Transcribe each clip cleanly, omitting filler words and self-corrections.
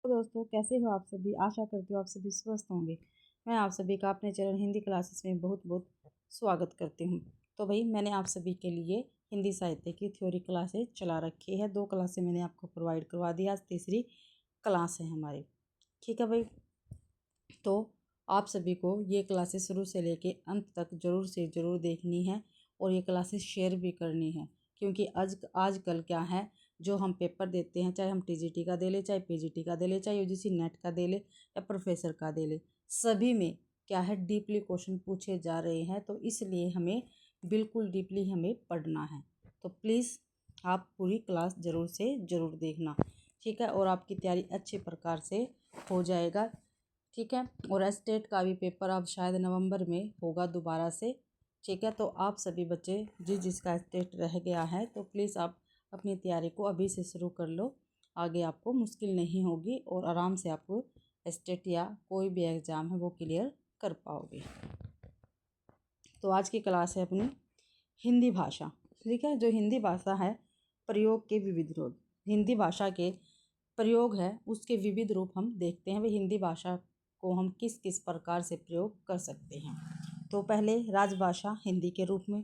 तो दोस्तों कैसे हो आप सभी। आशा करती हूँ आप सभी स्वस्थ होंगे। मैं आप सभी का अपने चैनल हिंदी क्लासेस में बहुत बहुत स्वागत करती हूँ। तो भाई मैंने आप सभी के लिए हिंदी साहित्य की थ्योरी क्लासेस चला रखी है। 2 क्लासें मैंने आपको प्रोवाइड करवा दी। आज तीसरी क्लास है हमारी। ठीक है भाई, तो आप सभी को ये क्लासेस शुरू से लेके अंत तक ज़रूर से ज़रूर देखनी है और ये क्लासेस शेयर भी करनी है, क्योंकि आजकल क्या है, जो हम पेपर देते हैं, चाहे हम टीजीटी का दे ले, चाहे पीजीटी का दे ले, चाहे यूजीसी नेट का दे ले या प्रोफेसर का दे ले, सभी में क्या है, डीपली क्वेश्चन पूछे जा रहे हैं। तो इसलिए हमें बिल्कुल डीपली हमें पढ़ना है। तो प्लीज़ आप पूरी क्लास ज़रूर से ज़रूर देखना, ठीक है, और आपकी तैयारी अच्छे प्रकार से हो जाएगा। ठीक है, और स्टेट का भी पेपर अब शायद नवंबर में होगा दोबारा से। ठीक है, तो आप सभी बच्चे जिसका स्टेट रह गया है, तो प्लीज़ आप अपनी तैयारी को अभी से शुरू कर लो। आगे आपको मुश्किल नहीं होगी और आराम से आपको स्टेट या कोई भी एग्ज़ाम है वो क्लियर कर पाओगे। तो आज की क्लास है अपनी हिंदी भाषा। ठीक है, जो हिंदी भाषा है, प्रयोग के विविध रूप। हिंदी भाषा के प्रयोग है उसके विविध रूप हम देखते हैं। वे हिंदी भाषा को हम किस किस प्रकार से प्रयोग कर सकते हैं। तो पहले राजभाषा हिंदी के रूप में।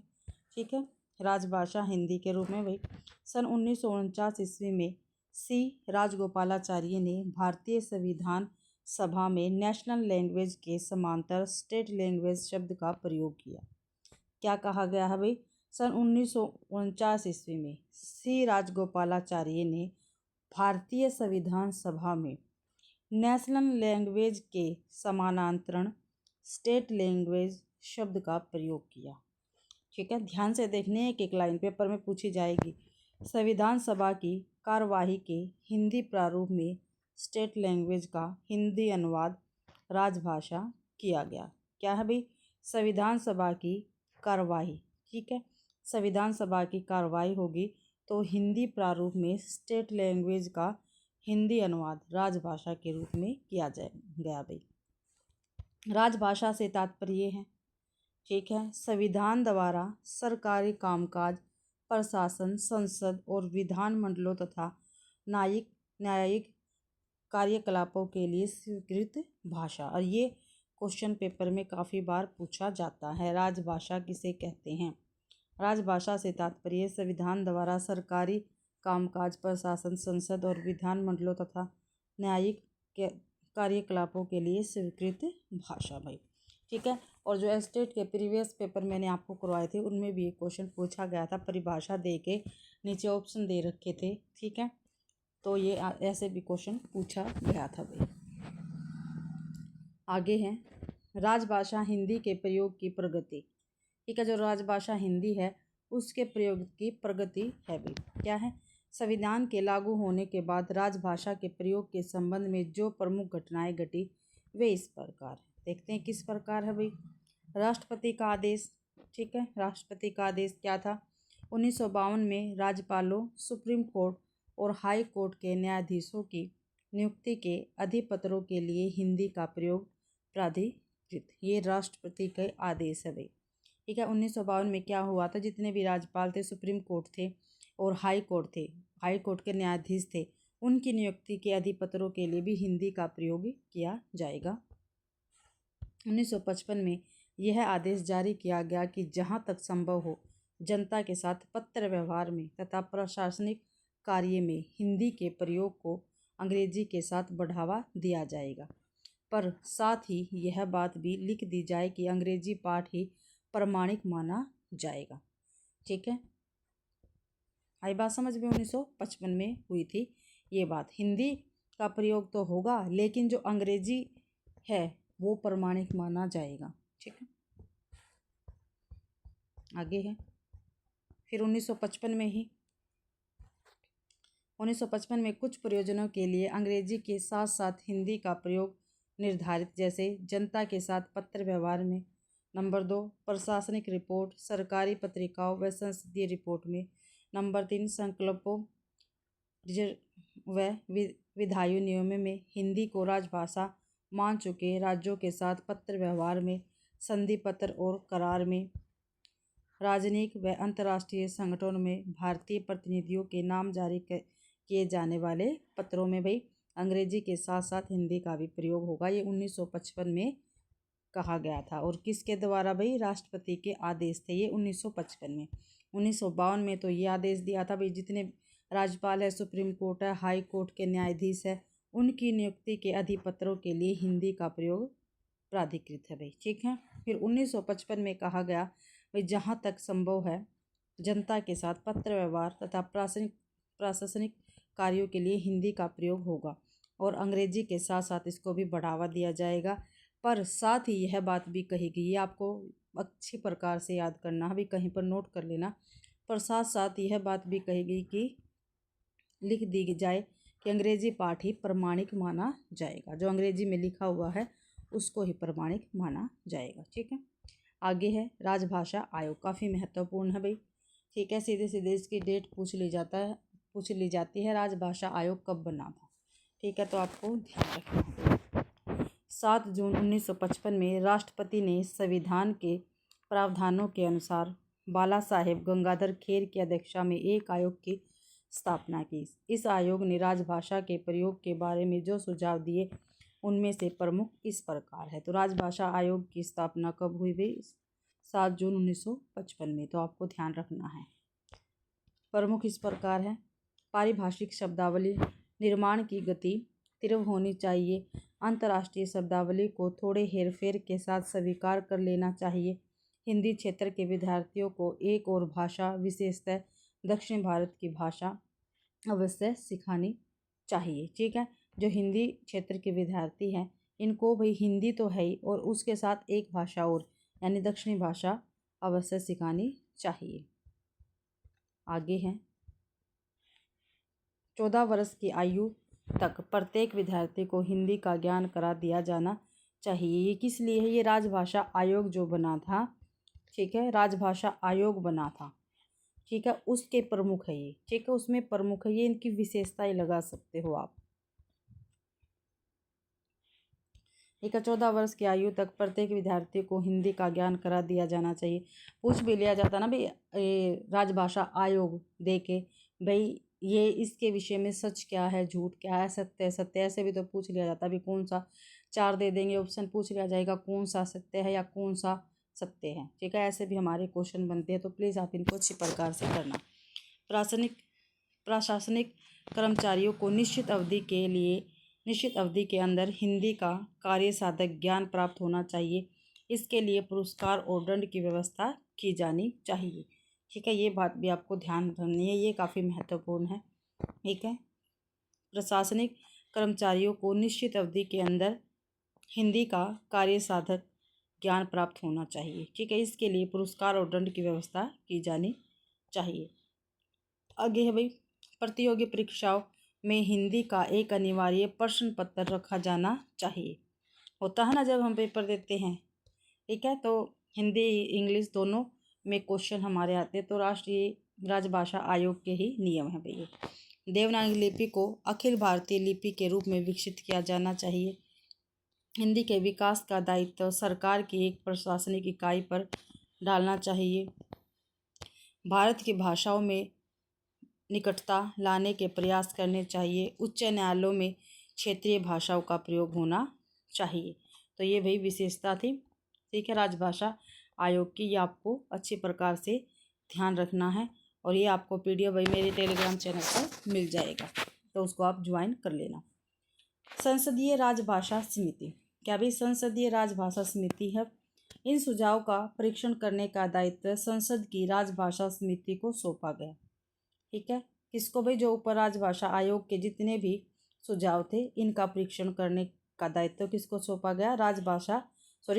ठीक है, राजभाषा हिंदी के रूप में भाई सन 1949 ईस्वी में सी राजगोपालाचार्य ने भारतीय संविधान सभा में नेशनल लैंग्वेज के समांतर स्टेट लैंग्वेज शब्द का प्रयोग किया। क्या कहा गया है भाई, सन 1949 ईस्वी में सी राजगोपालाचार्य ने भारतीय संविधान सभा में नेशनल लैंग्वेज के समानांतरण स्टेट लैंग्वेज शब्द का प्रयोग किया। ठीक है, ध्यान से देखने एक लाइन पेपर में पूछी जाएगी। संविधान सभा की कार्यवाही के हिंदी प्रारूप में स्टेट लैंग्वेज का हिंदी अनुवाद राजभाषा किया गया। क्या है भाई, संविधान सभा की कार्यवाही। ठीक है, संविधान सभा की कार्यवाही होगी तो हिंदी प्रारूप में स्टेट लैंग्वेज का हिंदी अनुवाद राजभाषा के रूप में किया गया भाई। राजभाषा से तात्पर्य है, ठीक है, संविधान द्वारा सरकारी कामकाज, प्रशासन, संसद और विधानमंडलों तथा न्यायिक कार्यकलापों के लिए स्वीकृत भाषा। और ये क्वेश्चन पेपर में काफ़ी बार पूछा जाता है, राजभाषा किसे कहते हैं। राजभाषा से तात्पर्य संविधान द्वारा सरकारी कामकाज, प्रशासन, संसद और विधानमंडलों तथा न्यायिक कार्यकलापों के लिए स्वीकृत भाषा भाई। ठीक है, और जो स्टेट के प्रीवियस पेपर मैंने आपको करवाए थे उनमें भी एक क्वेश्चन पूछा गया था, परिभाषा दे के नीचे ऑप्शन दे रखे थे। ठीक है, तो ये ऐसे भी क्वेश्चन पूछा गया था भाई। आगे है राजभाषा हिंदी के प्रयोग की प्रगति। ठीक है, जो राजभाषा हिंदी है उसके प्रयोग की प्रगति है भाई। क्या है, संविधान के लागू होने के बाद राजभाषा के प्रयोग के संबंध में जो प्रमुख घटनाएं घटी वे इस प्रकार है। देखते हैं किस प्रकार है भाई। राष्ट्रपति का आदेश। ठीक है, राष्ट्रपति का आदेश क्या था, 1952 में राज्यपालों, सुप्रीम कोर्ट और हाई कोर्ट के न्यायाधीशों की नियुक्ति के अधिपत्रों के लिए हिंदी का प्रयोग प्राधिकृत। ये राष्ट्रपति के आदेश है भाई। ठीक है, 1952 में क्या हुआ था, जितने भी राज्यपाल थे, सुप्रीम कोर्ट थे और हाई कोर्ट थे, हाई कोर्ट के न्यायाधीश थे, उनकी नियुक्ति के अधिपत्रों के लिए भी हिंदी का प्रयोग किया जाएगा। 1955 में यह आदेश जारी किया गया कि जहाँ तक संभव हो जनता के साथ पत्र व्यवहार में तथा प्रशासनिक कार्य में हिंदी के प्रयोग को अंग्रेजी के साथ बढ़ावा दिया जाएगा, पर साथ ही यह बात भी लिख दी जाए कि अंग्रेजी पाठ ही प्रमाणिक माना जाएगा। ठीक है, आई बात समझ में। 1955 में हुई थी ये बात, हिंदी का प्रयोग तो होगा लेकिन जो अंग्रेजी है वो प्रमाणिक माना जाएगा। ठीक है, आगे है फिर 1955 में ही 1955 में कुछ प्रयोजनों के लिए अंग्रेजी के साथ साथ हिंदी का प्रयोग निर्धारित, जैसे जनता के साथ पत्र व्यवहार में, नंबर 2 प्रशासनिक रिपोर्ट, सरकारी पत्रिकाओं व संसदीय रिपोर्ट में, नंबर 3 संकल्पों व विधायी नियमों में हिंदी को राजभाषा मान चुके राज्यों के साथ पत्र व्यवहार में, संधि पत्र और करार में, राजनयिक व अंतर्राष्ट्रीय संगठनों में भारतीय प्रतिनिधियों के नाम जारी किए जाने वाले पत्रों में भाई अंग्रेजी के साथ साथ हिंदी का भी प्रयोग होगा। ये 1955 में कहा गया था। और किसके द्वारा भाई? राष्ट्रपति के आदेश थे ये 1955 में। 1952 में तो ये आदेश दिया था भाई जितने राज्यपाल है, सुप्रीम कोर्ट है, हाई कोर्ट के न्यायाधीश है, उनकी नियुक्ति के अधिपत्रों के लिए हिंदी का प्रयोग प्राधिकृत है भाई। ठीक है। फिर 1955 में कहा गया भाई जहाँ तक संभव है जनता के साथ पत्र व्यवहार तथा प्रशासनिक कार्यों के लिए हिंदी का प्रयोग होगा और अंग्रेजी के साथ साथ इसको भी बढ़ावा दिया जाएगा। पर साथ ही यह बात भी कही गई, ये आपको अच्छी प्रकार से याद करना है, अभी कहीं पर नोट कर लेना। पर साथ साथ यह बात भी कही गई कि लिख दी जाए कि अंग्रेजी पाठ ही प्रमाणिक माना जाएगा। जो अंग्रेजी में लिखा हुआ है उसको ही प्रमाणिक माना जाएगा। ठीक है। आगे है राजभाषा आयोग, काफ़ी महत्वपूर्ण है भाई। ठीक है। सीधे सीधे इसकी डेट पूछ ली जाती है। राजभाषा आयोग कब बना था? ठीक है, तो आपको ध्यान रखना है। 7 जून 1955 में राष्ट्रपति ने संविधान के प्रावधानों के अनुसार बाला साहेब गंगाधर खेर की अध्यक्षता में एक आयोग की स्थापना की। इस आयोग ने राजभाषा के प्रयोग के बारे में जो सुझाव दिए उनमें से प्रमुख इस प्रकार है। तो राजभाषा आयोग की स्थापना कब हुई भाई? 7 जून 1955 में। तो आपको ध्यान रखना है। प्रमुख इस प्रकार है। पारिभाषिक शब्दावली निर्माण की गति तीव्र होनी चाहिए। अंतर्राष्ट्रीय शब्दावली को थोड़े हेरफेर के साथ स्वीकार कर लेना चाहिए। हिंदी क्षेत्र के विद्यार्थियों को एक और भाषा, विशेषतः दक्षिण भारत की भाषा अवश्य सिखानी चाहिए। ठीक है। जो हिंदी क्षेत्र के विद्यार्थी हैं इनको भाई हिंदी तो है ही और उसके साथ एक भाषा और यानी दक्षिणी भाषा अवश्य सिखानी चाहिए। आगे हैं 14 वर्ष की आयु तक प्रत्येक विद्यार्थी को हिंदी का ज्ञान करा दिया जाना चाहिए। ये किस लिए है? ये राजभाषा आयोग जो बना था, ठीक है, राजभाषा आयोग बना था, ठीक है, उसके प्रमुख है ये। ठीक है, उसमें प्रमुख है ये। इनकी विशेषताएं लगा सकते हो आप। ठीक है। 14 वर्ष की आयु तक प्रत्येक विद्यार्थी को हिंदी का ज्ञान करा दिया जाना चाहिए। पूछ भी लिया जाता ना भाई राजभाषा आयोग दे के भाई ये इसके विषय में सच क्या है, झूठ क्या है, सत्य है, सत्य, ऐसे भी तो पूछ लिया जाता। अभी कौन सा 4 दे देंगे ऑप्शन, पूछ लिया जाएगा कौन सा सत्य है या कौन सा सत्य है। ठीक है, ऐसे भी हमारे क्वेश्चन बनते हैं। तो प्लीज़ आप इनको अच्छी प्रकार से करना। प्रशासनिक कर्मचारियों को निश्चित अवधि के अंदर हिंदी का कार्य साधक ज्ञान प्राप्त होना चाहिए। इसके लिए पुरस्कार और दंड की व्यवस्था की जानी चाहिए। ठीक है, ये बात भी आपको ध्यान रखनी है, ये काफ़ी महत्वपूर्ण है। ठीक है। प्रशासनिक कर्मचारियों को निश्चित अवधि के अंदर हिंदी का कार्य साधक ज्ञान प्राप्त होना चाहिए। ठीक है, इसके लिए पुरस्कार और दंड की व्यवस्था की जानी चाहिए। आगे है भाई प्रतियोगी परीक्षाओं में हिंदी का एक अनिवार्य प्रश्न पत्र रखा जाना चाहिए। होता है ना जब हम पेपर देते हैं, ठीक है, तो हिंदी इंग्लिश दोनों में क्वेश्चन हमारे आते हैं। तो राष्ट्रीय राजभाषा आयोग के ही नियम है भैया। देवनागरी लिपि को अखिल भारतीय लिपि के रूप में विकसित किया जाना चाहिए। हिंदी के विकास का दायित्व सरकार की एक प्रशासनिक इकाई पर डालना चाहिए। भारत की भाषाओं में निकटता लाने के प्रयास करने चाहिए। उच्च न्यायालयों में क्षेत्रीय भाषाओं का प्रयोग होना चाहिए। तो ये भाई विशेषता थी। ठीक है, राजभाषा आयोग की, ये आपको अच्छी प्रकार से ध्यान रखना है। और ये आपको पीडीएफ भाई मेरे टेलीग्राम चैनल पर मिल जाएगा, तो उसको आप ज्वाइन कर लेना। संसदीय राजभाषा समिति, क्या भाई संसदीय राजभाषा समिति है। इन सुझाव का परीक्षण करने का दायित्व संसद की राजभाषा समिति को सौंपा गया। ठीक है, किसको भाई? जो ऊपर राजभाषा आयोग के जितने भी सुझाव थे इनका परीक्षण करने का दायित्व किसको सौंपा गया?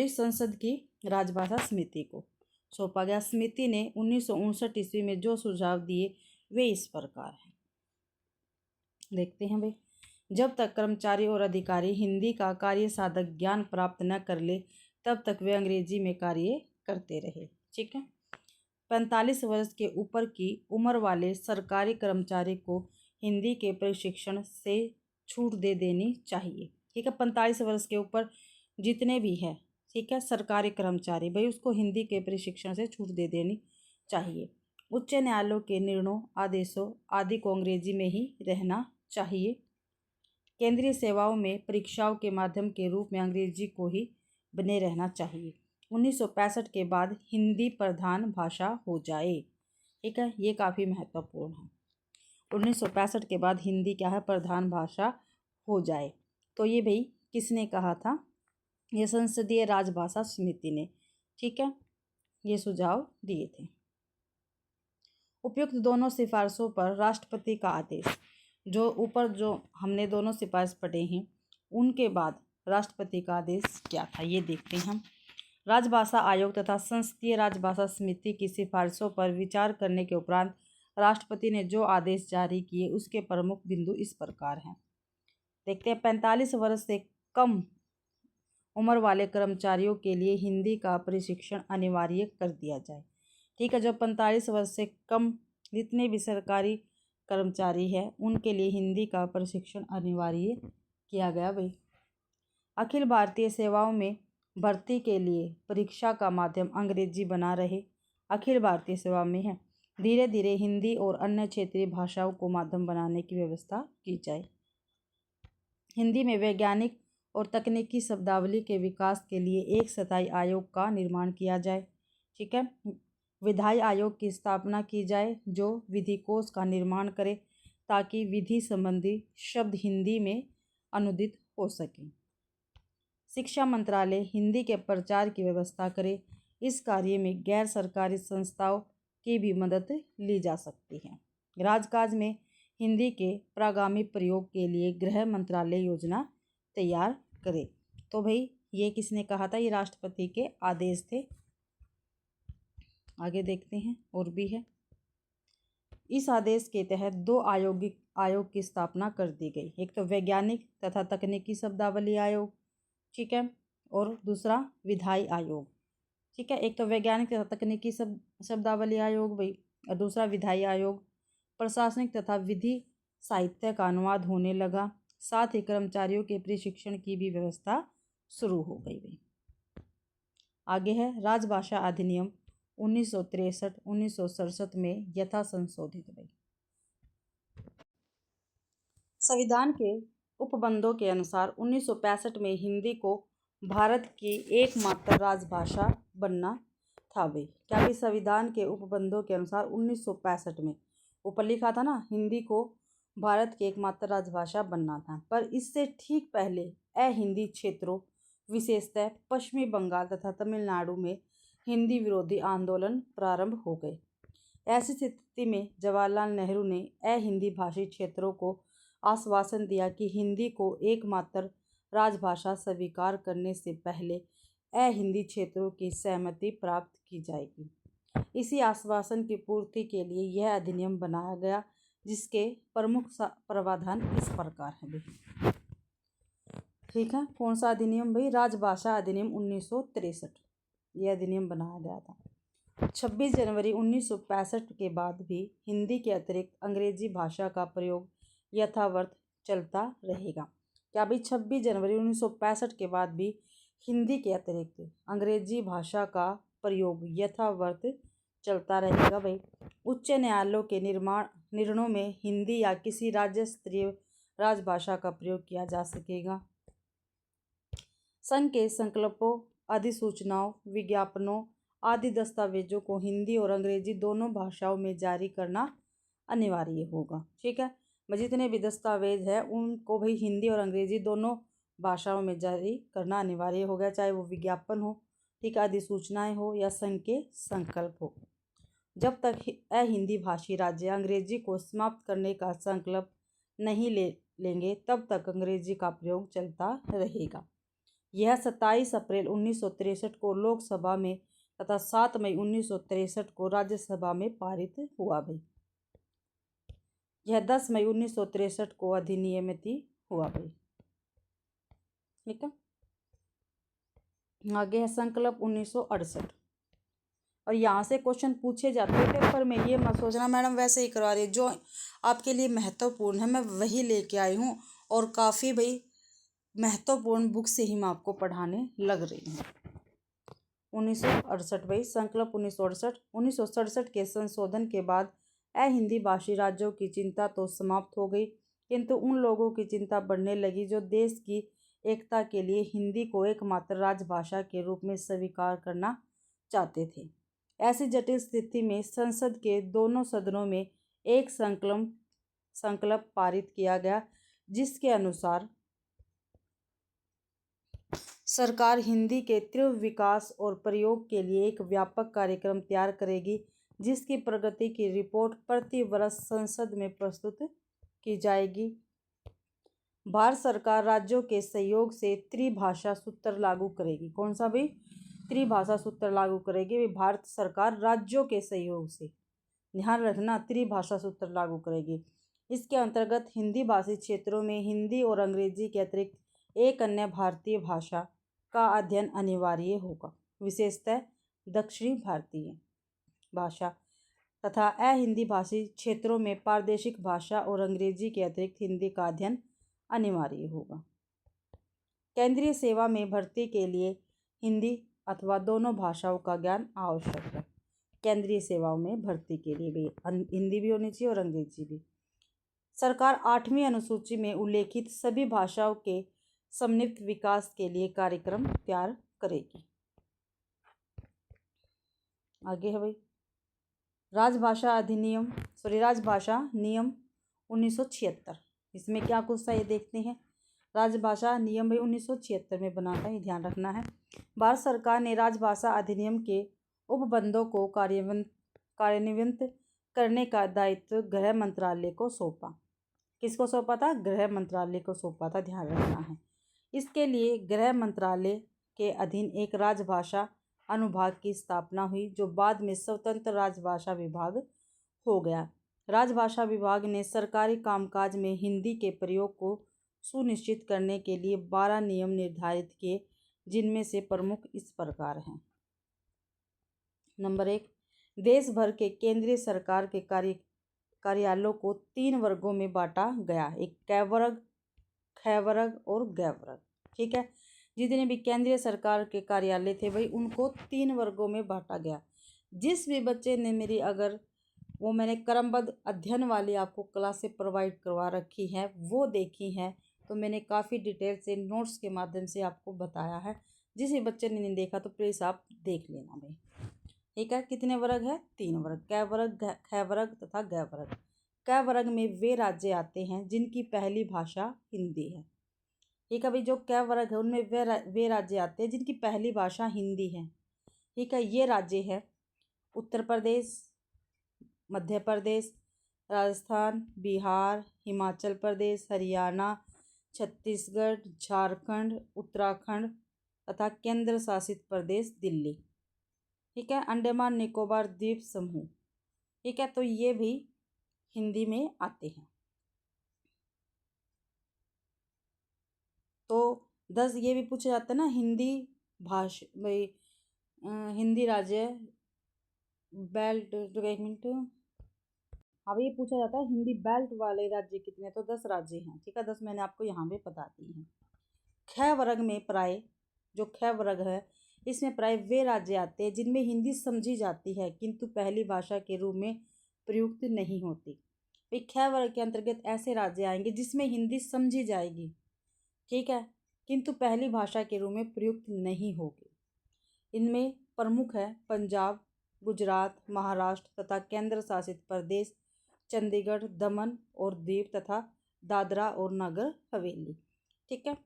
संसद की राजभाषा समिति को सौंपा गया। समिति ने 1959 ईस्वी में जो सुझाव दिए वे इस प्रकार हैं। देखते हैं भाई। जब तक कर्मचारी और अधिकारी हिंदी का कार्य साधक ज्ञान प्राप्त न कर ले तब तक वे अंग्रेजी में कार्य करते रहे। ठीक है। 45 वर्ष के ऊपर की उम्र वाले सरकारी कर्मचारी को हिंदी के प्रशिक्षण से छूट दे देनी चाहिए। ठीक है, 45 वर्ष के ऊपर जितने भी हैं, ठीक है, सरकारी कर्मचारी भाई उसको हिंदी के प्रशिक्षण से छूट दे देनी चाहिए। उच्च न्यायालयों के निर्णयों, आदेशों आदि को अंग्रेजी में ही रहना चाहिए। केंद्रीय सेवाओं में परीक्षाओं के माध्यम के रूप में अंग्रेजी को ही बने रहना चाहिए। 1965 के बाद हिंदी प्रधान भाषा हो जाए। ठीक है, ये काफ़ी महत्वपूर्ण है। 1965 के बाद हिंदी क्या है, प्रधान भाषा हो जाए। तो ये भाई किसने कहा था, ये संसदीय राजभाषा समिति ने। ठीक है, ये सुझाव दिए थे। उपयुक्त दोनों सिफारिशों पर राष्ट्रपति का आदेश। जो ऊपर जो हमने दोनों सिफारिश पढ़े हैं उनके बाद राष्ट्रपति का आदेश क्या था, ये देखते हैं हम। राजभाषा आयोग तथा संसदीय राजभाषा समिति की सिफारिशों पर विचार करने के उपरांत राष्ट्रपति ने जो आदेश जारी किए उसके प्रमुख बिंदु इस प्रकार हैं। देखते हैं। 45 वर्ष से कम उम्र वाले कर्मचारियों के लिए हिंदी का प्रशिक्षण अनिवार्य कर दिया जाए। ठीक है, जो 45 वर्ष से कम जितने भी सरकारी कर्मचारी हैं उनके लिए हिंदी का प्रशिक्षण अनिवार्य किया गया भाई। अखिल भारतीय सेवाओं में भर्ती के लिए परीक्षा का माध्यम अंग्रेजी बना रहे। अखिल भारतीय सेवा में है, धीरे धीरे हिंदी और अन्य क्षेत्रीय भाषाओं को माध्यम बनाने की व्यवस्था की जाए। हिंदी में वैज्ञानिक और तकनीकी शब्दावली के विकास के लिए एक स्थायी आयोग का निर्माण किया जाए। ठीक है, विधायी आयोग की स्थापना की जाए जो विधि कोश का निर्माण करे ताकि विधि संबंधी शब्द हिंदी में अनुदित हो सकें। शिक्षा मंत्रालय हिंदी के प्रचार की व्यवस्था करे। इस कार्य में गैर सरकारी संस्थाओं की भी मदद ली जा सकती है। राजकाज में हिंदी के प्रागामी प्रयोग के लिए गृह मंत्रालय योजना तैयार करे। तो भाई ये किसने कहा था, ये राष्ट्रपति के आदेश थे। आगे देखते हैं, और भी है। इस आदेश के तहत दो आयोग की स्थापना कर दी गई। एक तो वैज्ञानिक तथा तकनीकी शब्दावली आयोग, ठीक है, और दूसरा विधायी आयोग। ठीक है, एक तो वैज्ञानिक तथा तकनीकी शब्दावली आयोग भाई, और दूसरा विधायी आयोग। प्रशासनिक तथा विधि साहित्य का अनुवाद होने लगा। साथ ही कर्मचारियों के प्रशिक्षण की भी व्यवस्था शुरू हो गई भाई। आगे है राजभाषा अधिनियम 1963-1967 में यथा संशोधित भाई। संविधान के उपबंधों के अनुसार 1965 में हिंदी को भारत की एकमात्र राजभाषा बनना था भाई। क्या भाई, संविधान के उपबंधों के अनुसार 1965 में ऊपर लिखा था ना, हिंदी को भारत की एकमात्र राजभाषा बनना था। पर इससे ठीक पहले अहिंदी क्षेत्रों विशेषतः पश्चिमी बंगाल तथा तमिलनाडु में हिंदी विरोधी आंदोलन प्रारंभ हो गए। ऐसी स्थिति में जवाहरलाल नेहरू ने अहिंदी भाषी क्षेत्रों को आश्वासन दिया कि हिंदी को एकमात्र राजभाषा स्वीकार करने से पहले अहिंदी क्षेत्रों की सहमति प्राप्त की जाएगी। इसी आश्वासन की पूर्ति के लिए यह अधिनियम बनाया गया, जिसके प्रमुख प्रावधान इस प्रकार हैं। ठीक है, कौन सा अधिनियम भाई, राजभाषा अधिनियम 1963, यह अधिनियम बनाया गया था। 26 जनवरी 1965 के बाद भी हिंदी के अतिरिक्त अंग्रेजी भाषा का प्रयोग यथावत चलता रहेगा। क्या भाई, 26 जनवरी 1965 के बाद भी हिंदी के अतिरिक्त अंग्रेजी भाषा का प्रयोग यथावत चलता रहेगा भाई। उच्च न्यायालयों के निर्णयों में हिंदी या किसी राज्य स्तरीय राजभाषा का प्रयोग किया जा सकेगा। संघ के संकल्पों, अधिसूचनाओं, विज्ञापनों आदि दस्तावेजों को हिंदी और अंग्रेजी दोनों भाषाओं में जारी करना अनिवार्य होगा। ठीक है, जितने भी दस्तावेज है उनको भाई हिंदी और अंग्रेजी दोनों भाषाओं में जारी करना अनिवार्य होगा, चाहे वो विज्ञापन हो, ठीक है, अधिसूचनाएं हो या संघ के संकल्प हो। जब तक अहिंदी भाषी राज्य अंग्रेजी को समाप्त करने का संकल्प नहीं लेंगे तब तक अंग्रेजी का प्रयोग चलता रहेगा। यह 27 अप्रैल 1963 को लोकसभा में तथा 7 मई 1963 को राज्यसभा में पारित हुआ भाई। यह 10 मई 1963 को अधिनियमित हुआ भाई। ठीक है, आगे है संकल्प 1968। और यहाँ से क्वेश्चन पूछे जाते हैं पेपर में, ये मत सोचना मैडम वैसे ही करवा रही, जो आपके लिए महत्वपूर्ण है मैं वही लेके आई हूँ, और काफ़ी भाई महत्वपूर्ण बुक से ही मैं आपको पढ़ाने लग रही हूँ। 1968 भाई, संकल्प 1968। 1967 के संशोधन के बाद अहिंदी भाषी राज्यों की चिंता तो समाप्त हो गई। किंतु उन लोगों की चिंता बढ़ने लगी जो देश की एकता के लिए हिंदी को एकमात्र राजभाषा के रूप में स्वीकार करना चाहते थे। ऐसी जटिल स्थिति में संसद के दोनों सदनों में एक संकल्प पारित किया गया, जिसके अनुसार सरकार हिंदी के तीव्र विकास और प्रयोग के लिए एक व्यापक कार्यक्रम तैयार करेगी, जिसकी प्रगति की रिपोर्ट प्रति वर्ष संसद में प्रस्तुत की जाएगी। भारत सरकार राज्यों के सहयोग से त्रिभाषा सूत्र लागू करेगी। कौन सा भाई? त्रिभाषा सूत्र लागू करेगी। भारत सरकार राज्यों के सहयोग से, ध्यान रखना, त्रिभाषा सूत्र लागू करेगी। इसके अंतर्गत हिंदी भाषी क्षेत्रों में हिंदी और अंग्रेजी के अतिरिक्त एक अन्य भारतीय भाषा का अध्ययन अनिवार्य होगा, विशेषतः दक्षिणी भारतीय भाषा, तथा अहिंदी भाषी क्षेत्रों में प्रादेशिक भाषा और अंग्रेजी के अतिरिक्त हिंदी का अध्ययन अनिवार्य होगा। केंद्रीय सेवा में भर्ती के लिए हिंदी अथवा दोनों भाषाओं का ज्ञान आवश्यक है। केंद्रीय सेवाओं में भर्ती के लिए भी हिंदी भी होनी चाहिए और अंग्रेजी भी। सरकार 8वीं अनुसूची में उल्लेखित सभी भाषाओं के समन्वित विकास के लिए कार्यक्रम तैयार करेगी। आगे है भाई राजभाषा नियम 1976। इसमें क्या कुछ था ये देखते हैं। राजभाषा नियम भाई 1976 में बना था, ये ध्यान रखना है। भारत सरकार ने राजभाषा अधिनियम के उपबंधों को कार्यान्वित करने का दायित्व गृह मंत्रालय को सौंपा। किसको सौंपा था? गृह मंत्रालय को सौंपा था, ध्यान रखना है। इसके लिए गृह मंत्रालय के अधीन एक राजभाषा अनुभाग की स्थापना हुई, जो बाद में स्वतंत्र राजभाषा विभाग हो गया। राजभाषा विभाग ने सरकारी कामकाज में हिंदी के प्रयोग को सुनिश्चित करने के लिए 12 नियम निर्धारित किए, जिनमें से प्रमुख इस प्रकार हैं। नंबर 1, देश भर के केंद्रीय सरकार के कार्यालयों को 3 वर्गों में बांटा गया। एक क वर्ग, ख वर्ग और ग वर्ग। ठीक है, जितने भी केंद्रीय सरकार के कार्यालय थे भाई उनको 3 वर्गों में बांटा गया। जिस भी बच्चे ने मेरी अगर वो मैंने क्रमबद्ध अध्ययन वाली आपको क्लासें प्रोवाइड करवा रखी हैं वो देखी हैं, तो मैंने काफ़ी डिटेल से नोट्स के माध्यम से आपको बताया है। जिस भी बच्चे ने नहीं देखा तो प्लीज़ आप देख लेना भाई। ठीक है, कितने वर्ग है? 3 वर्ग, क वर्ग, ख वर्ग तथा ग वर्ग। क वर्ग में वे राज्य आते हैं जिनकी पहली भाषा हिंदी है। ठीक है भाई, जो क वर्ग है उनमें वे राज्य आते हैं जिनकी पहली भाषा हिंदी है। ठीक है, ये राज्य है उत्तर प्रदेश, मध्य प्रदेश, राजस्थान, बिहार, हिमाचल प्रदेश, हरियाणा, छत्तीसगढ़, झारखंड, उत्तराखंड तथा केंद्र शासित प्रदेश दिल्ली। ठीक है, अंडमान निकोबार द्वीप समूह। ठीक है, तो ये भी हिंदी में आते हैं। तो 10 ये भी पूछा जाता है ना, हिंदी भाषा भाई हिंदी राज्य बेल्ट, एक मिनट, अब ये पूछा जाता है हिंदी बेल्ट वाले राज्य कितने, तो 10 राज्य हैं। ठीक है, 10 मैंने आपको यहाँ पे बता दी हैं। ख वर्ग में प्राय जो ख वर्ग है इसमें प्राय वे राज्य आते हैं जिनमें हिंदी समझी जाती है किंतु पहली भाषा के रूप में प्रयुक्त नहीं होती। भाई ख वर्ग के अंतर्गत ऐसे राज्य आएंगे जिसमें हिंदी समझी जाएगी, ठीक है, किंतु पहली भाषा के रूप में प्रयुक्त नहीं होगी। इनमें प्रमुख है पंजाब, गुजरात, महाराष्ट्र तथा केंद्र शासित प्रदेश, चंडीगढ़, दमन और दीव तथा दादरा और नगर हवेली। ठीक है,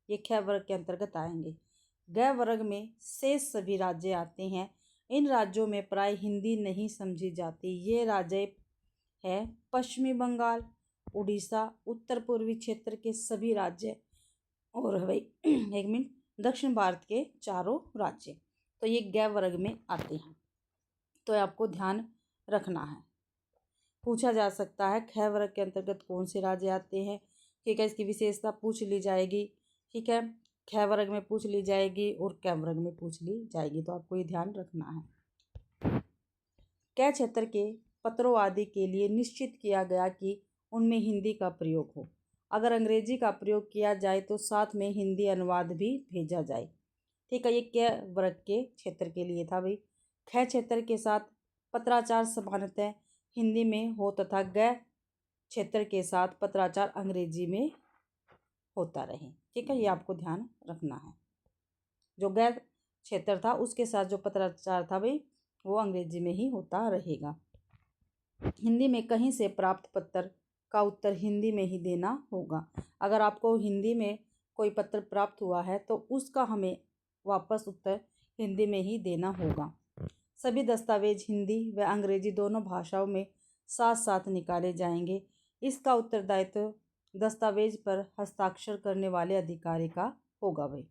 ये ख वर्ग के अंतर्गत आएंगे। ग वर्ग में शेष सभी राज्य आते हैं। इन राज्यों में प्राय हिंदी नहीं समझी जाती। ये राज्य है पश्चिमी बंगाल, उड़ीसा, उत्तर पूर्वी क्षेत्र के सभी राज्य और भाई एक मिनट दक्षिण भारत के 4 राज्य, तो ये ग वर्ग में आते हैं। तो आपको ध्यान रखना है, पूछा जा सकता है ख वर्ग के अंतर्गत कौन से राज्य आते हैं। ठीक है, इसकी विशेषता पूछ ली जाएगी। ठीक है, ख वर्ग में पूछ ली जाएगी और क वर्ग में पूछ ली जाएगी, तो आपको ये ध्यान रखना है। क क्षेत्र के पत्रों आदि के लिए निश्चित किया गया कि उनमें हिंदी का प्रयोग हो। अगर अंग्रेजी का प्रयोग किया जाए तो साथ में हिंदी अनुवाद भी भेजा जाए। ठीक है, ये क वर्ग के क्षेत्र के लिए था भाई। ख क्षेत्र के साथ पत्राचार सामान्यतः हिंदी में हो तथा ग क्षेत्र के साथ पत्राचार अंग्रेजी में होता रहे। ठीक है, ये आपको ध्यान रखना है। जो गैर क्षेत्र था उसके साथ जो पत्राचार था भाई वो अंग्रेजी में ही होता रहेगा। हिंदी में कहीं से प्राप्त पत्र का उत्तर हिंदी में ही देना होगा। अगर आपको हिंदी में कोई पत्र प्राप्त हुआ है तो उसका हमें वापस उत्तर हिंदी में ही देना होगा। सभी दस्तावेज हिंदी व अंग्रेजी दोनों भाषाओं में साथ साथ निकाले जाएंगे। इसका उत्तरदायित्व दस्तावेज पर हस्ताक्षर करने वाले अधिकारी का होगा भाई।